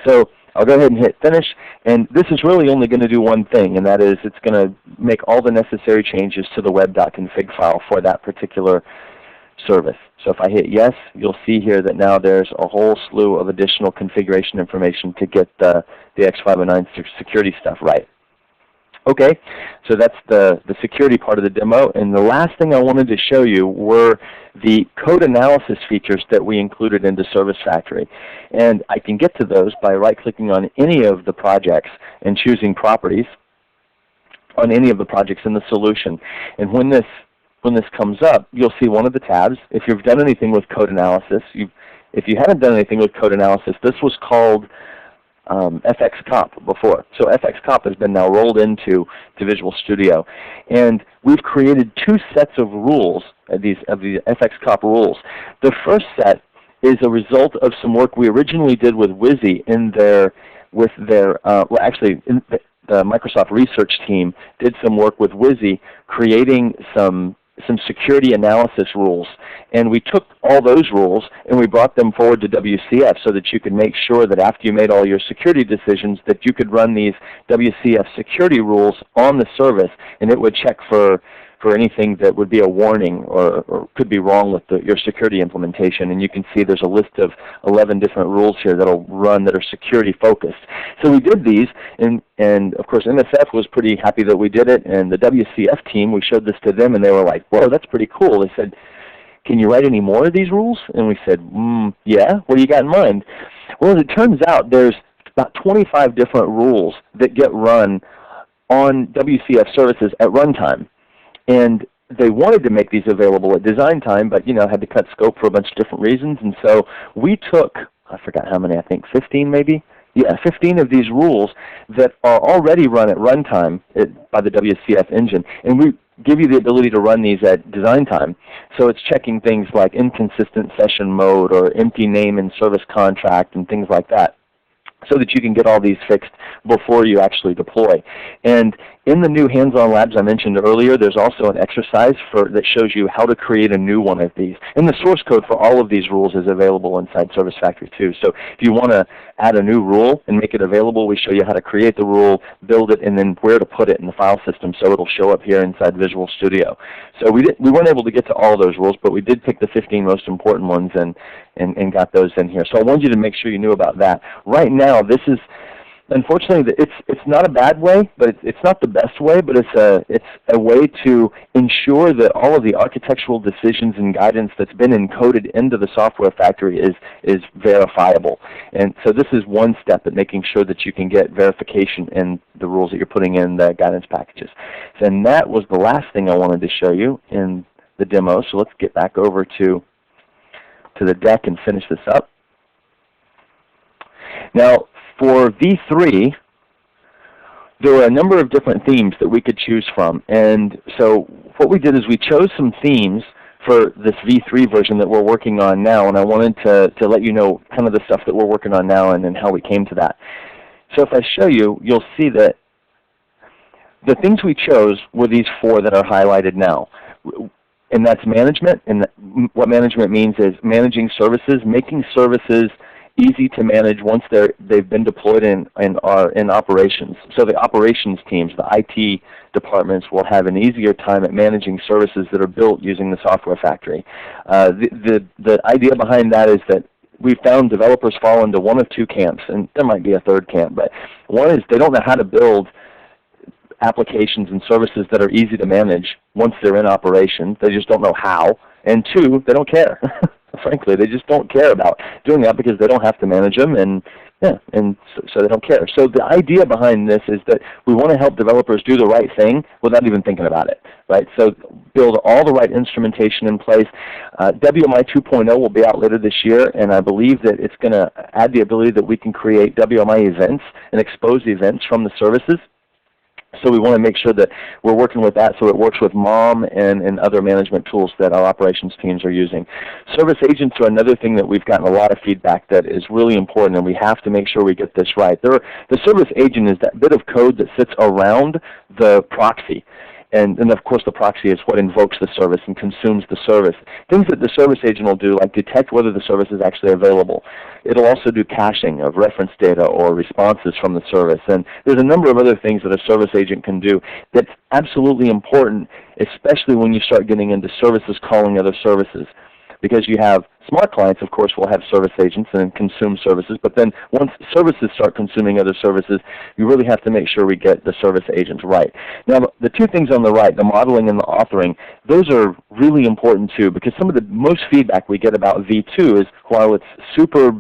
So I'll go ahead and hit finish, and this is really only going to do one thing, and that is it's going to make all the necessary changes to the web.config file for that particular service. So if I hit yes, you'll see here that now there's a whole slew of additional configuration information to get the X509 security stuff right. Okay, so that's the security part of the demo, and the last thing I wanted to show you were the code analysis features that we included into Service Factory. And I can get to those by right-clicking on any of the projects and choosing Properties on any of the projects in the solution. And when this comes up, you'll see one of the tabs. If you've done anything with code analysis, if you haven't done anything with code analysis, this was called FXComp before. So FXComp has been now rolled into Visual Studio. And we've created 2 sets of rules, of the FXComp rules. The first set is a result of some work we originally did with Wizzy the Microsoft research team did some work with Wizzy creating some security analysis rules. And we took all those rules and we brought them forward to WCF so that you could make sure that after you made all your security decisions that you could run these WCF security rules on the service, and it would check for for anything that would be a warning or could be wrong with your security implementation. And you can see there's a list of 11 different rules here that'll run that are security focused. So we did these, and of course NSF was pretty happy that we did it, and the WCF team, we showed this to them, and they were like, whoa, that's pretty cool. They said, can you write any more of these rules? And we said, yeah, what do you got in mind? Well, as it turns out, there's about 25 different rules that get run on WCF services at runtime. And they wanted to make these available at design time, but had to cut scope for a bunch of different reasons. And so we took, I forgot how many, I think 15 maybe? Yeah, 15 of these rules that are already run at runtime by the WCF engine, and we give you the ability to run these at design time. So it's checking things like inconsistent session mode or empty name in service contract and things like that, so that you can get all these fixed before you actually deploy. And in the new hands-on labs I mentioned earlier, there's also an exercise that shows you how to create a new one of these. And the source code for all of these rules is available inside Service Factory too. So if you want to add a new rule and make it available, we show you how to create the rule, build it, and then where to put it in the file system so it'll show up here inside Visual Studio. So we weren't able to get to all those rules, but we did pick the 15 most important ones and got those in here. So I wanted you to make sure you knew about that. Right now, this is, unfortunately, it's not a bad way, but it's not the best way, but it's a way to ensure that all of the architectural decisions and guidance that's been encoded into the software factory is verifiable. And so this is one step at making sure that you can get verification in the rules that you're putting in the guidance packages. And that was the last thing I wanted to show you in the demo. So let's get back over to the deck and finish this up. Now, for V3, there were a number of different themes that we could choose from. And so what we did is we chose some themes for this V3 version that we're working on now, and I wanted to let you know kind of the stuff that we're working on now and then how we came to that. So if I show you, you'll see that the things we chose were these 4 that are highlighted now. And that's management, and what management means is managing services, making services easy to manage once they've been deployed and are in operations. So the operations teams, the IT departments, will have an easier time at managing services that are built using the software factory. The idea behind that is that we found developers fall into one of 2 camps, and there might be a third camp, but one is they don't know how to build applications and services that are easy to manage once they're in operation. They just don't know how. And 2, they don't care. Frankly, they just don't care about doing that because they don't have to manage them, and so they don't care. So the idea behind this is that we want to help developers do the right thing without even thinking about it, right? So build all the right instrumentation in place. WMI 2.0 will be out later this year, and I believe that it's going to add the ability that we can create WMI events and expose the events from the services. So we want to make sure that we're working with that so it works with MOM and other management tools that our operations teams are using. Service agents are another thing that we've gotten a lot of feedback that is really important, and we have to make sure we get this right. The service agent is that bit of code that sits around the proxy. And of course the proxy is what invokes the service and consumes the service. Things that the service agent will do, like detect whether the service is actually available. It'll also do caching of reference data or responses from the service. And there's a number of other things that a service agent can do that's absolutely important, especially when you start getting into services calling other services. Because you have smart clients, of course, will have service agents and consume services, but then once services start consuming other services, you really have to make sure we get the service agents right. Now, the 2 things on the right, the modeling and the authoring, those are really important too, because some of the most feedback we get about V2 is while it's super,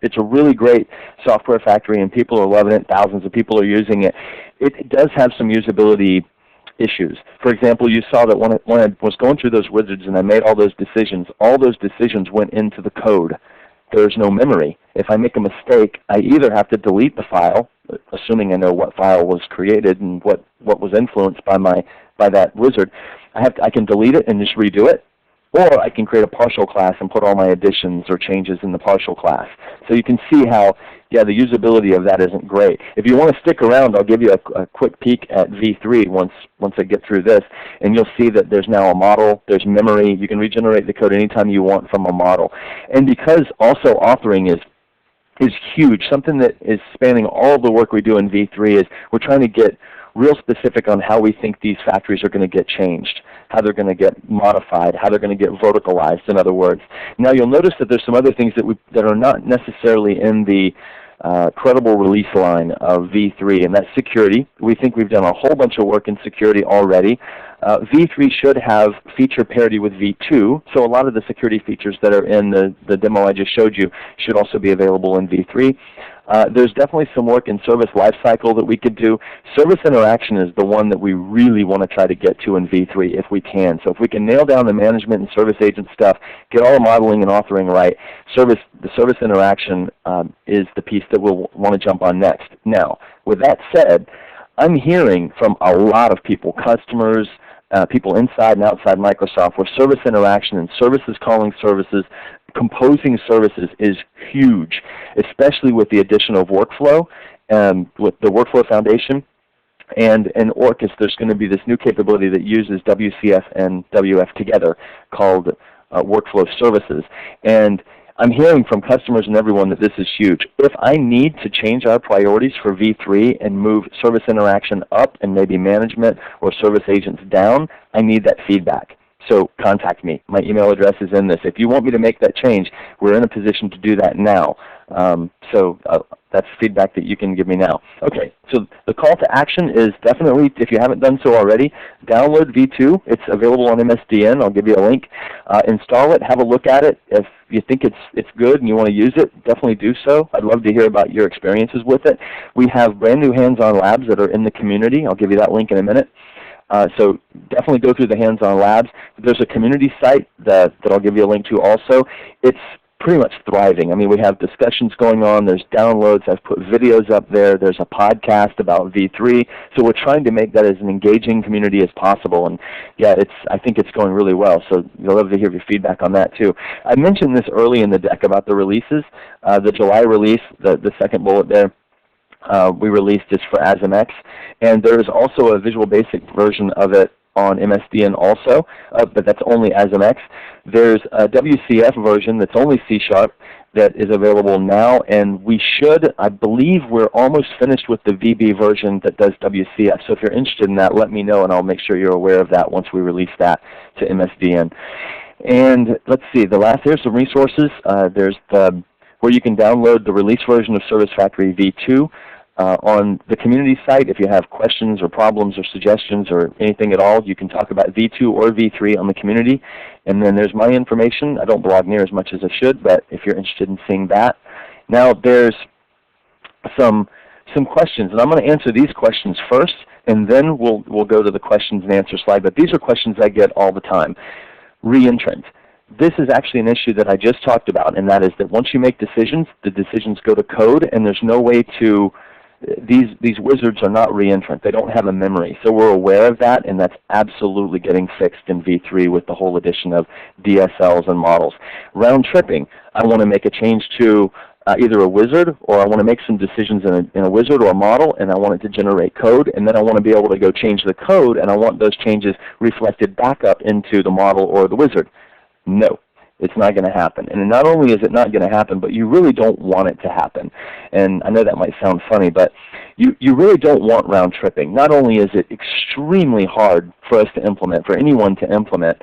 it's a really great software factory and people are loving it, thousands of people are using it, it does have some usability issues. For example, you saw that when I was going through those wizards and I made all those decisions went into the code. There's no memory. If I make a mistake, I either have to delete the file, assuming I know what file was created and what was influenced by that wizard. I can delete it and just redo it, or I can create a partial class and put all my additions or changes in the partial class. So you can see how, the usability of that isn't great. If you want to stick around, I'll give you a quick peek at V3 once I get through this, and you'll see that there's now a model, there's memory, you can regenerate the code anytime you want from a model. And because also authoring is huge, something that is spanning all the work we do in V3 is we're trying to get real specific on how we think these factories are going to get changed, how they're going to get modified, how they're going to get verticalized, in other words. Now you'll notice that there's some other things that are not necessarily in the credible release line of V3, and that's security. We think we've done a whole bunch of work in security already. V3 should have feature parity with V2, so a lot of the security features that are in the demo I just showed you should also be available in V3. There's definitely some work in service lifecycle that we could do. Service interaction is the one that we really want to try to get to in V3 if we can. So if we can nail down the management and service agent stuff, get all the modeling and authoring right, the service interaction is the piece that we'll want to jump on next. Now, with that said, I'm hearing from a lot of people, customers, people inside and outside Microsoft, where service interaction and services calling services, composing services is huge, especially with the addition of workflow, with the Workflow Foundation. And in Orcus, there's going to be this new capability that uses WCF and WF together called Workflow Services. And I'm hearing from customers and everyone that this is huge. If I need to change our priorities for V3 and move service interaction up and maybe management or service agents down, I need that feedback. So contact me. My email address is in this. If you want me to make that change, we're in a position to do that now. That's feedback that you can give me now. Okay, so the call to action is definitely, if you haven't done so already, download V2. It's available on Msdn. I'll give you a link. Install it. Have a look at it. If you think it's good and you want to use it, definitely do so. I'd love to hear about your experiences with it. We have brand new hands-on labs that are in the community. I'll give you that link in a minute. So definitely go through the hands-on labs. There's a community site that I'll give you a link to also. It's pretty much thriving. I mean, we have discussions going on. There's downloads. I've put videos up there. There's a podcast about V3. So we're trying to make that as an engaging community as possible. And yeah, I think it's going really well. So I'd love to hear your feedback on that too. I mentioned this early in the deck about the releases. The July release, the second bullet there, we released this for ASMX. And there is also a Visual Basic version of it on Msdn also, but that's only ASMX. There's a WCF version that's only C# that is available now, and we should, I believe we're almost finished with the VB version that does WCF. So if you're interested in that, let me know, and I'll make sure you're aware of that once we release that to Msdn. And let's see, here's some resources. There's where you can download the release version of Service Factory V2. On the community site, if you have questions or problems or suggestions or anything at all, you can talk about V2 or V3 on the community. And then there's my information. I don't blog near as much as I should, but if you're interested in seeing that. Now there's some questions, and I'm going to answer these questions first, and then we'll go to the questions and answer slide. But these are questions I get all the time. Reentrant. This is actually an issue that I just talked about, and that is that once you make decisions, the decisions go to code, and there's no way to these wizards are not reentrant. They don't have a memory. So we're aware of that, and that's absolutely getting fixed in V3 with the whole addition of DSLs and models. Round tripping. I want to make a change to either a wizard, or I want to make some decisions in a wizard or a model, and I want it to generate code, and then I want to be able to go change the code, and I want those changes reflected back up into the model or the wizard. No. It's not going to happen. And not only is it not going to happen, but you really don't want it to happen. And I know that might sound funny, but you really don't want round tripping. Not only is it extremely hard for us to implement, for anyone to implement,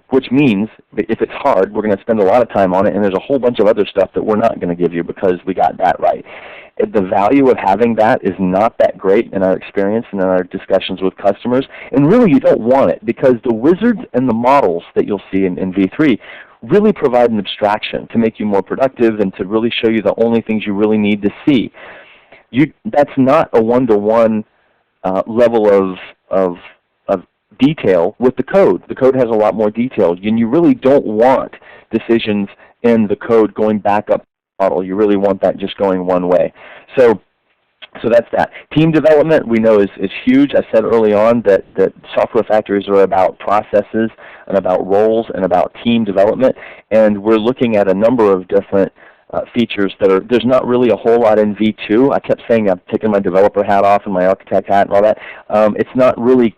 which means if it's hard, we're going to spend a lot of time on it, and there's a whole bunch of other stuff that we're not going to give you because we got that right. The value of having that is not that great in our experience and in our discussions with customers, and really you don't want it because the wizards and the models that you'll see in V3 really provide an abstraction to make you more productive and to really show you the only things you really need to see. That's not a one-to-one level of detail with the code. The code has a lot more detail, and you really don't want decisions in the code going back up model. You really want that just going one way. So that's that. Team development we know is huge. I said early on that software factories are about processes and about roles and about team development, and we're looking at a number of different features that there's not really a whole lot in V2. I kept saying I'm taking my developer hat off and my architect hat and all that. It's not really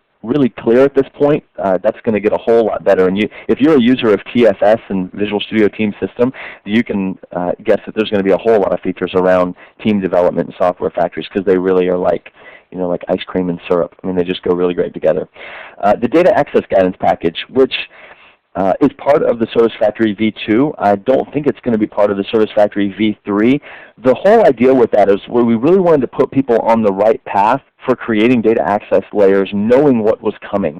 clear at this point. That's going to get a whole lot better. And if you're a user of TFS and Visual Studio Team System, you can guess that there's going to be a whole lot of features around team development and software factories because they really are like like ice cream and syrup. I mean, they just go really great together. The data access guidance package, which is part of the Service Factory v2. I don't think it's going to be part of the Service Factory v3. The whole idea with that is where we really wanted to put people on the right path for creating data access layers, knowing what was coming.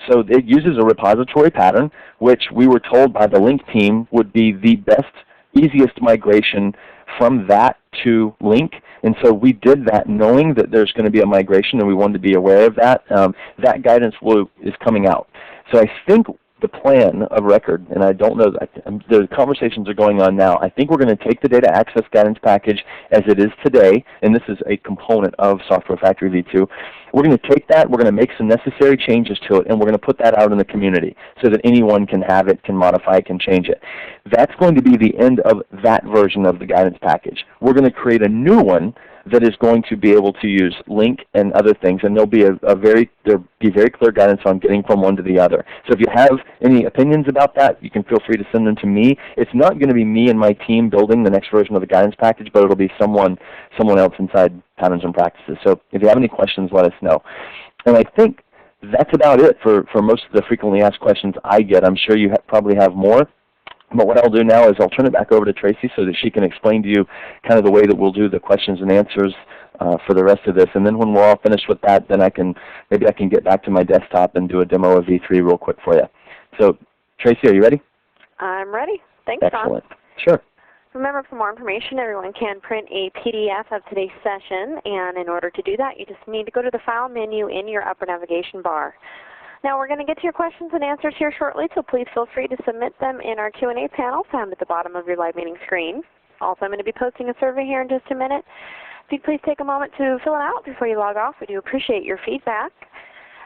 So it uses a repository pattern, which we were told by the Link team would be the best, easiest migration from that to Link. And so we did that knowing that there's going to be a migration, and we wanted to be aware of that. That guidance is coming out. So I think the plan of record, and I don't know, the conversations are going on now. I think we're going to take the data access guidance package as it is today, and this is a component of Software Factory v2. We're going to take that, we're going to make some necessary changes to it, and we're going to put that out in the community so that anyone can have it, can modify it, can change it. That's going to be the end of that version of the guidance package. We're going to create a new one that is going to be able to use Link and other things, and there'll be very clear guidance on getting from one to the other. So if you have any opinions about that, you can feel free to send them to me. It's not going to be me and my team building the next version of the guidance package, but it'll be someone else inside Patterns and Practices. So if you have any questions, let us know. And I think that's about it for most of the frequently asked questions I get. I'm sure you probably have more. But what I'll do now is I'll turn it back over to Tracy so that she can explain to you kind of the way that we'll do the questions and answers for the rest of this. And then when we're all finished with that, then maybe I can get back to my desktop and do a demo of V3 real quick for you. So Tracy, are you ready? I'm ready. Thanks, Excellent. Don. Sure. Remember, for more information, everyone can print a PDF of today's session. And in order to do that, you just need to go to the File menu in your upper navigation bar. Now we're going to get to your questions and answers here shortly, so please feel free to submit them in our Q&A panel found at the bottom of your live meeting screen. Also, I'm going to be posting a survey here in just a minute. If you'd please take a moment to fill it out before you log off, we do appreciate your feedback.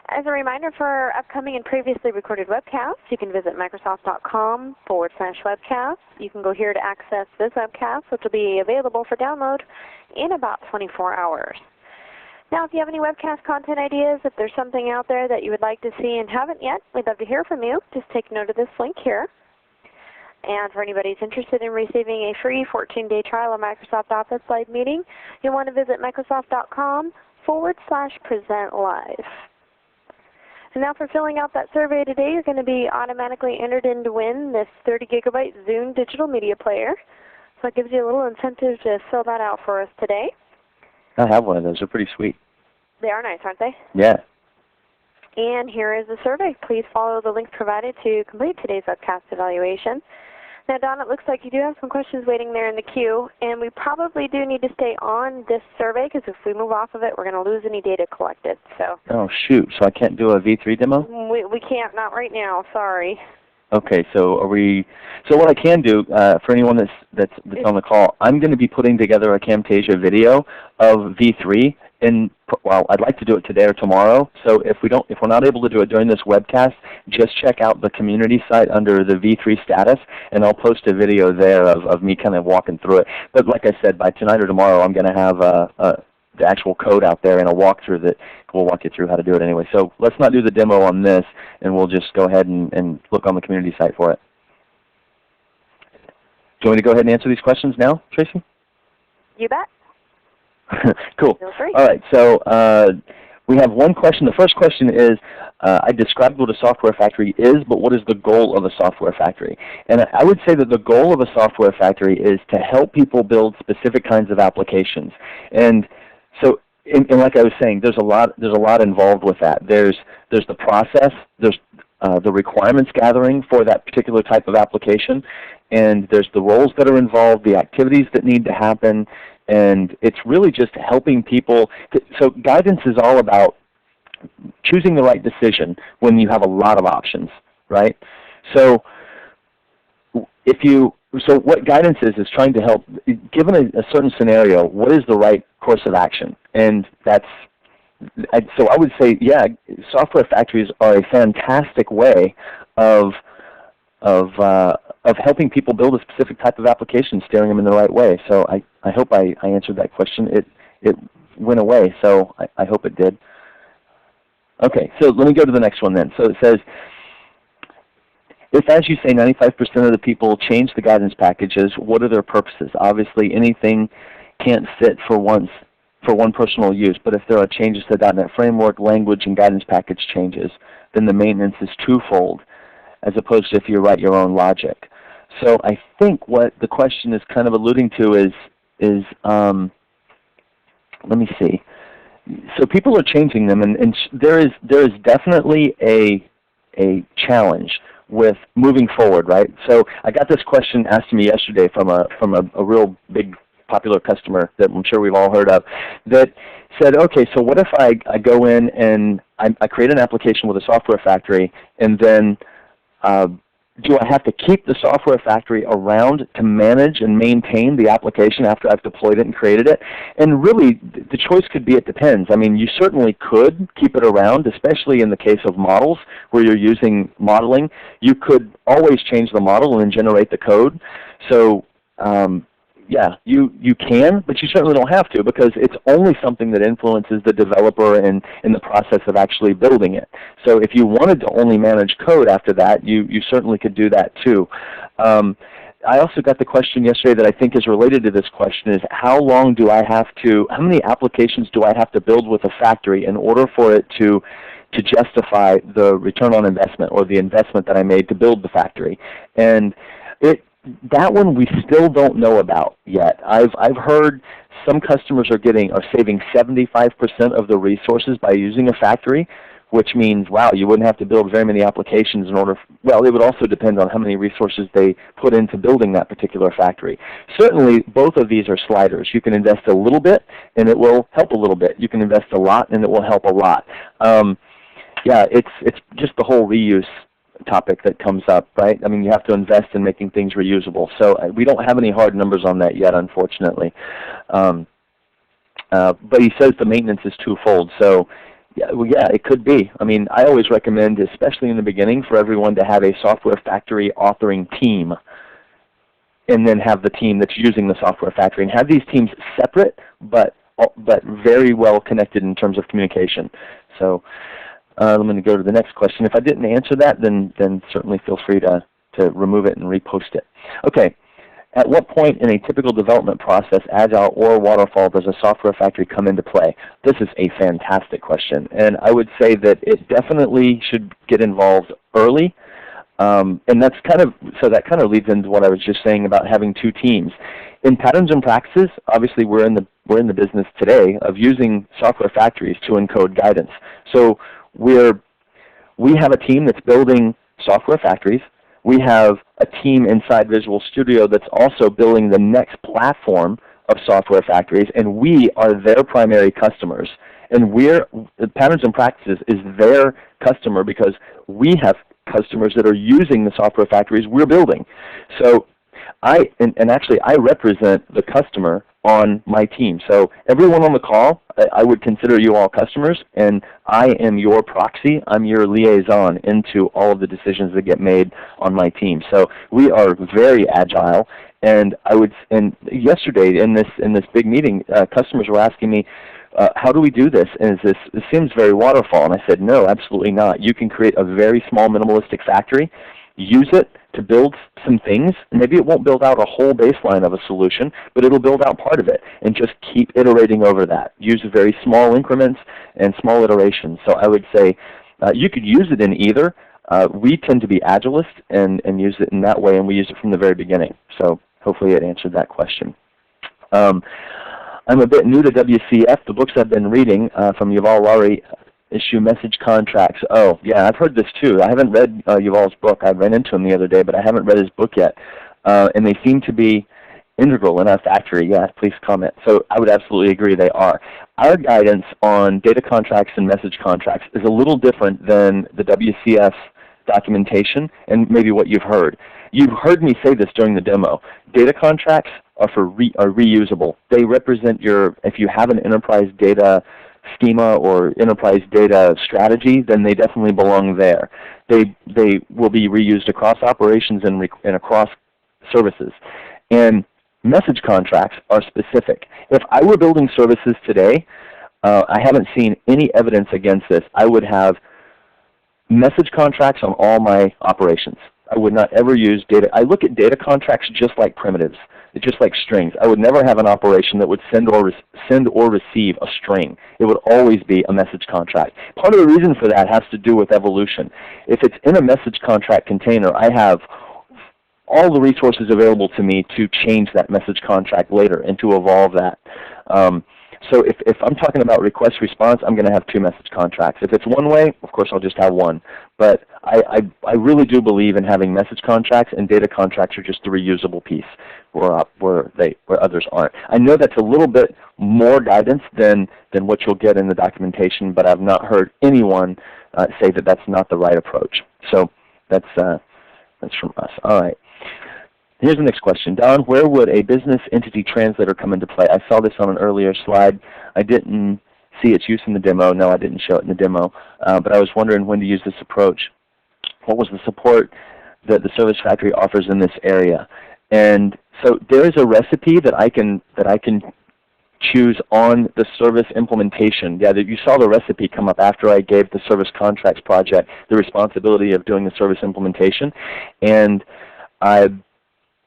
As a reminder for our upcoming and previously recorded webcasts, you can visit Microsoft.com/webcast. You can go here to access this webcast, which will be available for download in about 24 hours. Now, if you have any webcast content ideas, if there's something out there that you would like to see and haven't yet, we'd love to hear from you. Just take note of this link here. And for anybody who's interested in receiving a free 14-day trial of Microsoft Office Live Meeting, you'll want to visit Microsoft.com/presentlive. And now for filling out that survey today, you're going to be automatically entered in to win this 30GB Zune digital media player. So it gives you a little incentive to fill that out for us today. I have one of those. They're pretty sweet. They are nice, aren't they? Yeah. And here is the survey. Please follow the links provided to complete today's webcast evaluation. Now, Don, it looks like you do have some questions waiting there in the queue, and we probably do need to stay on this survey because if we move off of it, we're going to lose any data collected. So. Oh, shoot. So I can't do a V3 demo? We can't. Not right now. Sorry. Okay, so what I can do for anyone that's on the call, I'm going to be putting together a Camtasia video of V3, and well, I'd like to do it today or tomorrow. So if we're not able to do it during this webcast, just check out the community site under the V3 status, and I'll post a video there of me kind of walking through it. But like I said, by tonight or tomorrow, I'm going to have the actual code out there and a walkthrough that will walk you through how to do it anyway. So let's not do the demo on this, and we'll just go ahead and look on the community site for it. Do you want me to go ahead and answer these questions now, Tracy? You bet. Cool. Feel free. All right, so we have one question. The first question is, I described what a software factory is, but what is the goal of a software factory? And I would say that the goal of a software factory is to help people build specific kinds of applications. And so, and like I was saying, there's a lot involved with that. There's the process, there's the requirements gathering for that particular type of application, and there's the roles that are involved, the activities that need to happen, and it's really just helping people. So guidance is all about choosing the right decision when you have a lot of options, right? So so what guidance is trying to help, given a certain scenario, what is the right course of action? And so I would say, yeah, software factories are a fantastic way of helping people build a specific type of application, steering them in the right way. So I hope I answered that question. It went away, so I hope it did. Okay, so let me go to the next one then. So it says, if, as you say, 95% of the people change the guidance packages, what are their purposes? Obviously, anything can't fit for once for one personal use, but if there are changes to the .NET framework, language, and guidance package changes, then the maintenance is twofold, as opposed to if you write your own logic. So I think what the question is kind of alluding to is let me see. So people are changing them, and there is definitely a challenge with moving forward, right? So I got this question asked to me yesterday from a real big popular customer that I'm sure we've all heard of, that said, okay, so what if I go in and I create an application with a software factory, and then do I have to keep the software factory around to manage and maintain the application after I've deployed it and created it? And really, the choice could be it depends. I mean, you certainly could keep it around, especially in the case of models where you're using modeling. You could always change the model and generate the code. So yeah, you can, but you certainly don't have to, because it's only something that influences the developer in the process of actually building it. So if you wanted to only manage code after that, you certainly could do that too. I also got the question yesterday that I think is related to this question is, how many applications do I have to build with a factory in order for it to justify the return on investment, or the investment that I made to build the factory? And that one we still don't know about yet. I've heard some customers are saving 75% of the resources by using a factory, which means, wow, you wouldn't have to build very many applications in order. Well, it would also depend on how many resources they put into building that particular factory. Certainly, both of these are sliders. You can invest a little bit, and it will help a little bit. You can invest a lot, and it will help a lot. Yeah, it's just the whole reuse topic that comes up, right? I mean, you have to invest in making things reusable. So we don't have any hard numbers on that yet, unfortunately. But he says the maintenance is twofold. So yeah, well, yeah, it could be. I mean, I always recommend, especially in the beginning, for everyone to have a software factory authoring team, and then have the team that's using the software factory, and have these teams separate, but very well connected in terms of communication. So I'm going to go to the next question. If I didn't answer that, then certainly feel free to remove it and repost it. Okay. At what point in a typical development process, Agile or Waterfall, does a software factory come into play? This is a fantastic question, and I would say that it definitely should get involved early. And that kind of leads into what I was just saying about having two teams. In patterns and practices, obviously we're in the business today of using software factories to encode guidance. So we have a team that's building software factories. We have a team inside Visual Studio that's also building the next platform of software factories, and we are their primary customers. And Patterns and Practices is their customer because we have customers that are using the software factories we're building. So actually I represent the customer on my team. So everyone on the call, I would consider you all customers, and I am your proxy. I'm your liaison into all of the decisions that get made on my team. So we are very agile, and yesterday in this big meeting, customers were asking me, how do we do this? And this seems very waterfall. And I said, no, absolutely not. You can create a very small minimalistic factory, use it to build some things. Maybe it won't build out a whole baseline of a solution, but it'll build out part of it, and just keep iterating over that. Use very small increments and small iterations. So I would say you could use it in either. We tend to be agilists and use it in that way, and we use it from the very beginning. So hopefully it answered that question. I'm a bit new to WCF. The books I've been reading from Yuval Lari issue message contracts. Oh, yeah, I've heard this too. I haven't read Yuval's book. I ran into him the other day, but I haven't read his book yet. And they seem to be integral in our factory. Yeah, please comment. So I would absolutely agree they are. Our guidance on data contracts and message contracts is a little different than the WCF documentation and maybe what you've heard. You've heard me say this during the demo. Data contracts are reusable. They represent if you have an enterprise data schema or enterprise data strategy, then they definitely belong there. They will be reused across operations and across services. And message contracts are specific. If I were building services today, I haven't seen any evidence against this. I would have message contracts on all my operations. I would not ever use data. I look at data contracts just like primitives. It's just like strings. I would never have an operation that would send or receive a string. It would always be a message contract. Part of the reason for that has to do with evolution. If it's in a message contract container, I have all the resources available to me to change that message contract later and to evolve that. So if I'm talking about request response, I'm going to have 2 message contracts. If it's one way, of course I'll just have one. But I really do believe in having message contracts, and data contracts are just a reusable piece where others aren't. I know that's a little bit more guidance than what you'll get in the documentation, but I've not heard anyone say that that's not the right approach. So that's from us. All right. Here's the next question. Don, where would a business entity translator come into play? I saw this on an earlier slide. I didn't see its use in the demo. No, I didn't show it in the demo. But I was wondering when to use this approach. What was the support that the Service Factory offers in this area? And so there is a recipe that I can choose on the service implementation. Yeah, you saw the recipe come up after I gave the Service Contracts project the responsibility of doing the service implementation. And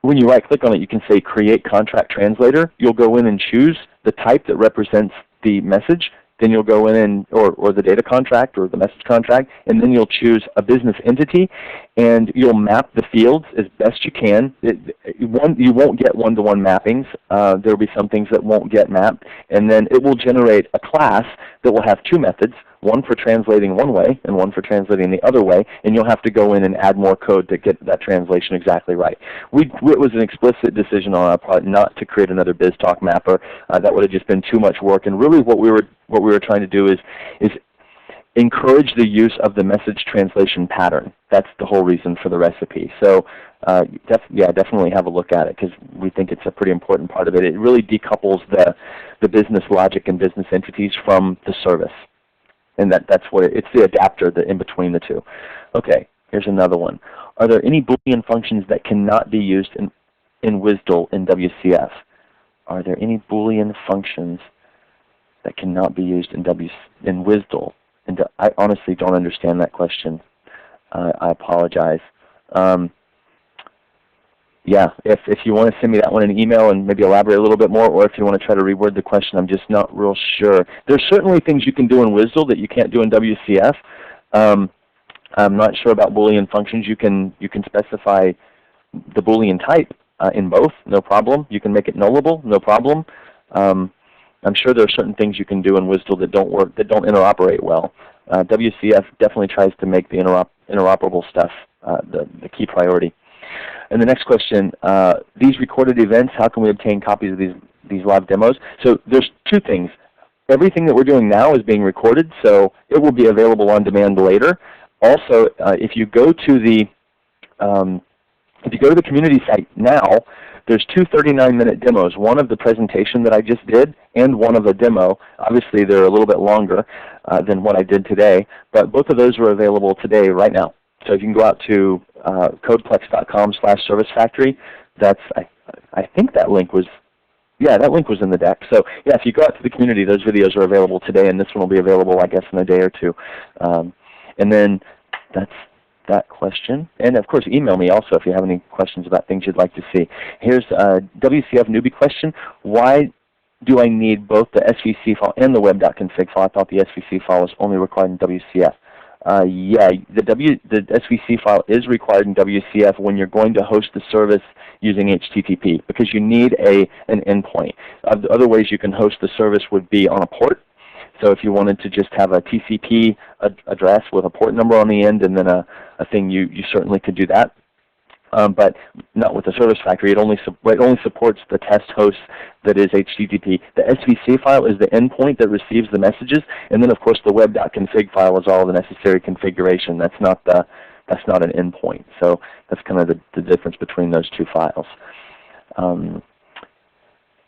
when you right-click on it, you can say Create Contract Translator. You'll go in and choose the type that represents the message. Then you'll go in or the data contract or the message contract, and then you'll choose a business entity, and you'll map the fields as best you can. You won't get one-to-one mappings. There will be some things that won't get mapped, and then it will generate a class that will have 2 methods, one for translating one way and one for translating the other way, and you'll have to go in and add more code to get that translation exactly right. It was an explicit decision on our part not to create another BizTalk mapper. That would have just been too much work, and really what we were trying to do is encourage the use of the message translation pattern. That's the whole reason for the recipe. So definitely have a look at it, because we think it's a pretty important part of it. It really decouples the business logic and business entities from the service. And that's what it's the adapter in between the two. Okay, here's another one. Are there any Boolean functions that cannot be used in WSDL in WCF? Are there any Boolean functions that cannot be used in WSDL? And I honestly don't understand that question. I apologize. Yeah, if you want to send me that one in an email and maybe elaborate a little bit more, or if you want to try to reword the question, I'm just not real sure. There's certainly things you can do in WSDL that you can't do in WCF. I'm not sure about Boolean functions. You can specify the Boolean type in both, no problem. You can make it nullable, no problem. I'm sure there are certain things you can do in WSDL that don't work, that don't interoperate well. WCF definitely tries to make the interoperable stuff the key priority. And the next question, these recorded events, how can we obtain copies of these live demos? So there's 2 things. Everything that we're doing now is being recorded, so it will be available on demand later. Also, if you go to the community site now, there's 2 39-minute demos, one of the presentation that I just did and one of a demo. Obviously, they're a little bit longer than what I did today, but both of those are available today, right now. So if you can go out to codeplex.com/servicefactory, I think that link was, that link was in the deck. So yeah, if you go out to the community, those videos are available today, and this one will be available, I guess, in a day or 2. And then that's that question. And of course, email me also if you have any questions about things you'd like to see. Here's a WCF newbie question. Why do I need both the SVC file and the web.config file? I thought the SVC file was only required in WCF. Yeah, the SVC file is required in WCF when you're going to host the service using HTTP, because you need an endpoint. Other ways you can host the service would be on a port. So if you wanted to just have a TCP address with a port number on the end and then a thing, you certainly could do that. But not with the Service Factory. It only supports the test host that is HTTP. The SVC file is the endpoint that receives the messages, and then of course the web.config file is all the necessary configuration. That's not an endpoint. So that's kind of the difference between those 2 files.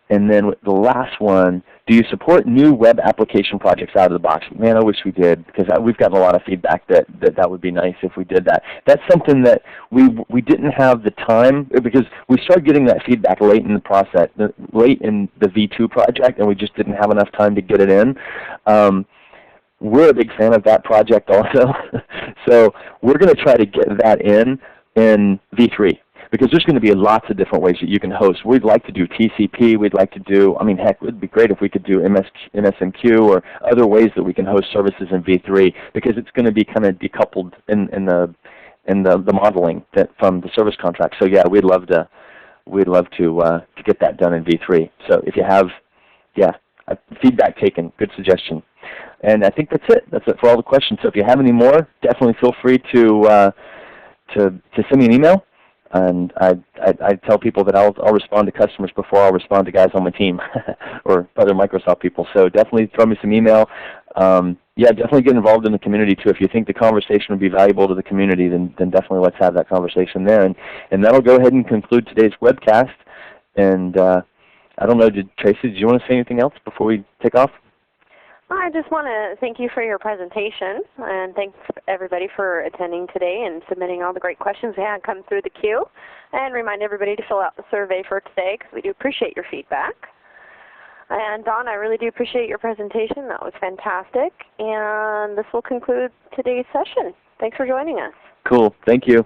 And then the last one, do you support new web application projects out of the box? Man, I wish we did, because we've gotten a lot of feedback that would be nice if we did that. That's something that we didn't have the time, because we started getting that feedback late in the process, late in the V2 project, and we just didn't have enough time to get it in. We're a big fan of that project also, so we're going to try to get that in V3. because there's going to be lots of different ways that you can host. We'd like to do TCP. We'd like to do, I mean, heck, it would be great if we could do MSNQ or other ways that we can host services in v3, because it's going to be kind of decoupled in the modeling from the service contract. So yeah, we'd love to get that done in v3. So if you have, feedback taken, good suggestion. And I think that's it. That's it for all the questions. So if you have any more, definitely feel free to send me an email. And I tell people that I'll respond to customers before I'll respond to guys on my team or other Microsoft people. So definitely throw me some email. Definitely get involved in the community too. If you think the conversation would be valuable to the community, then definitely let's have that conversation there. And that'll go ahead and conclude today's webcast. And I don't know, Tracy, did you want to say anything else before we take off? I just want to thank you for your presentation, and thanks everybody for attending today and submitting all the great questions we had come through the queue. And remind everybody to fill out the survey for today, because we do appreciate your feedback. And Don, I really do appreciate your presentation. That was fantastic. And this will conclude today's session. Thanks for joining us. Cool. Thank you.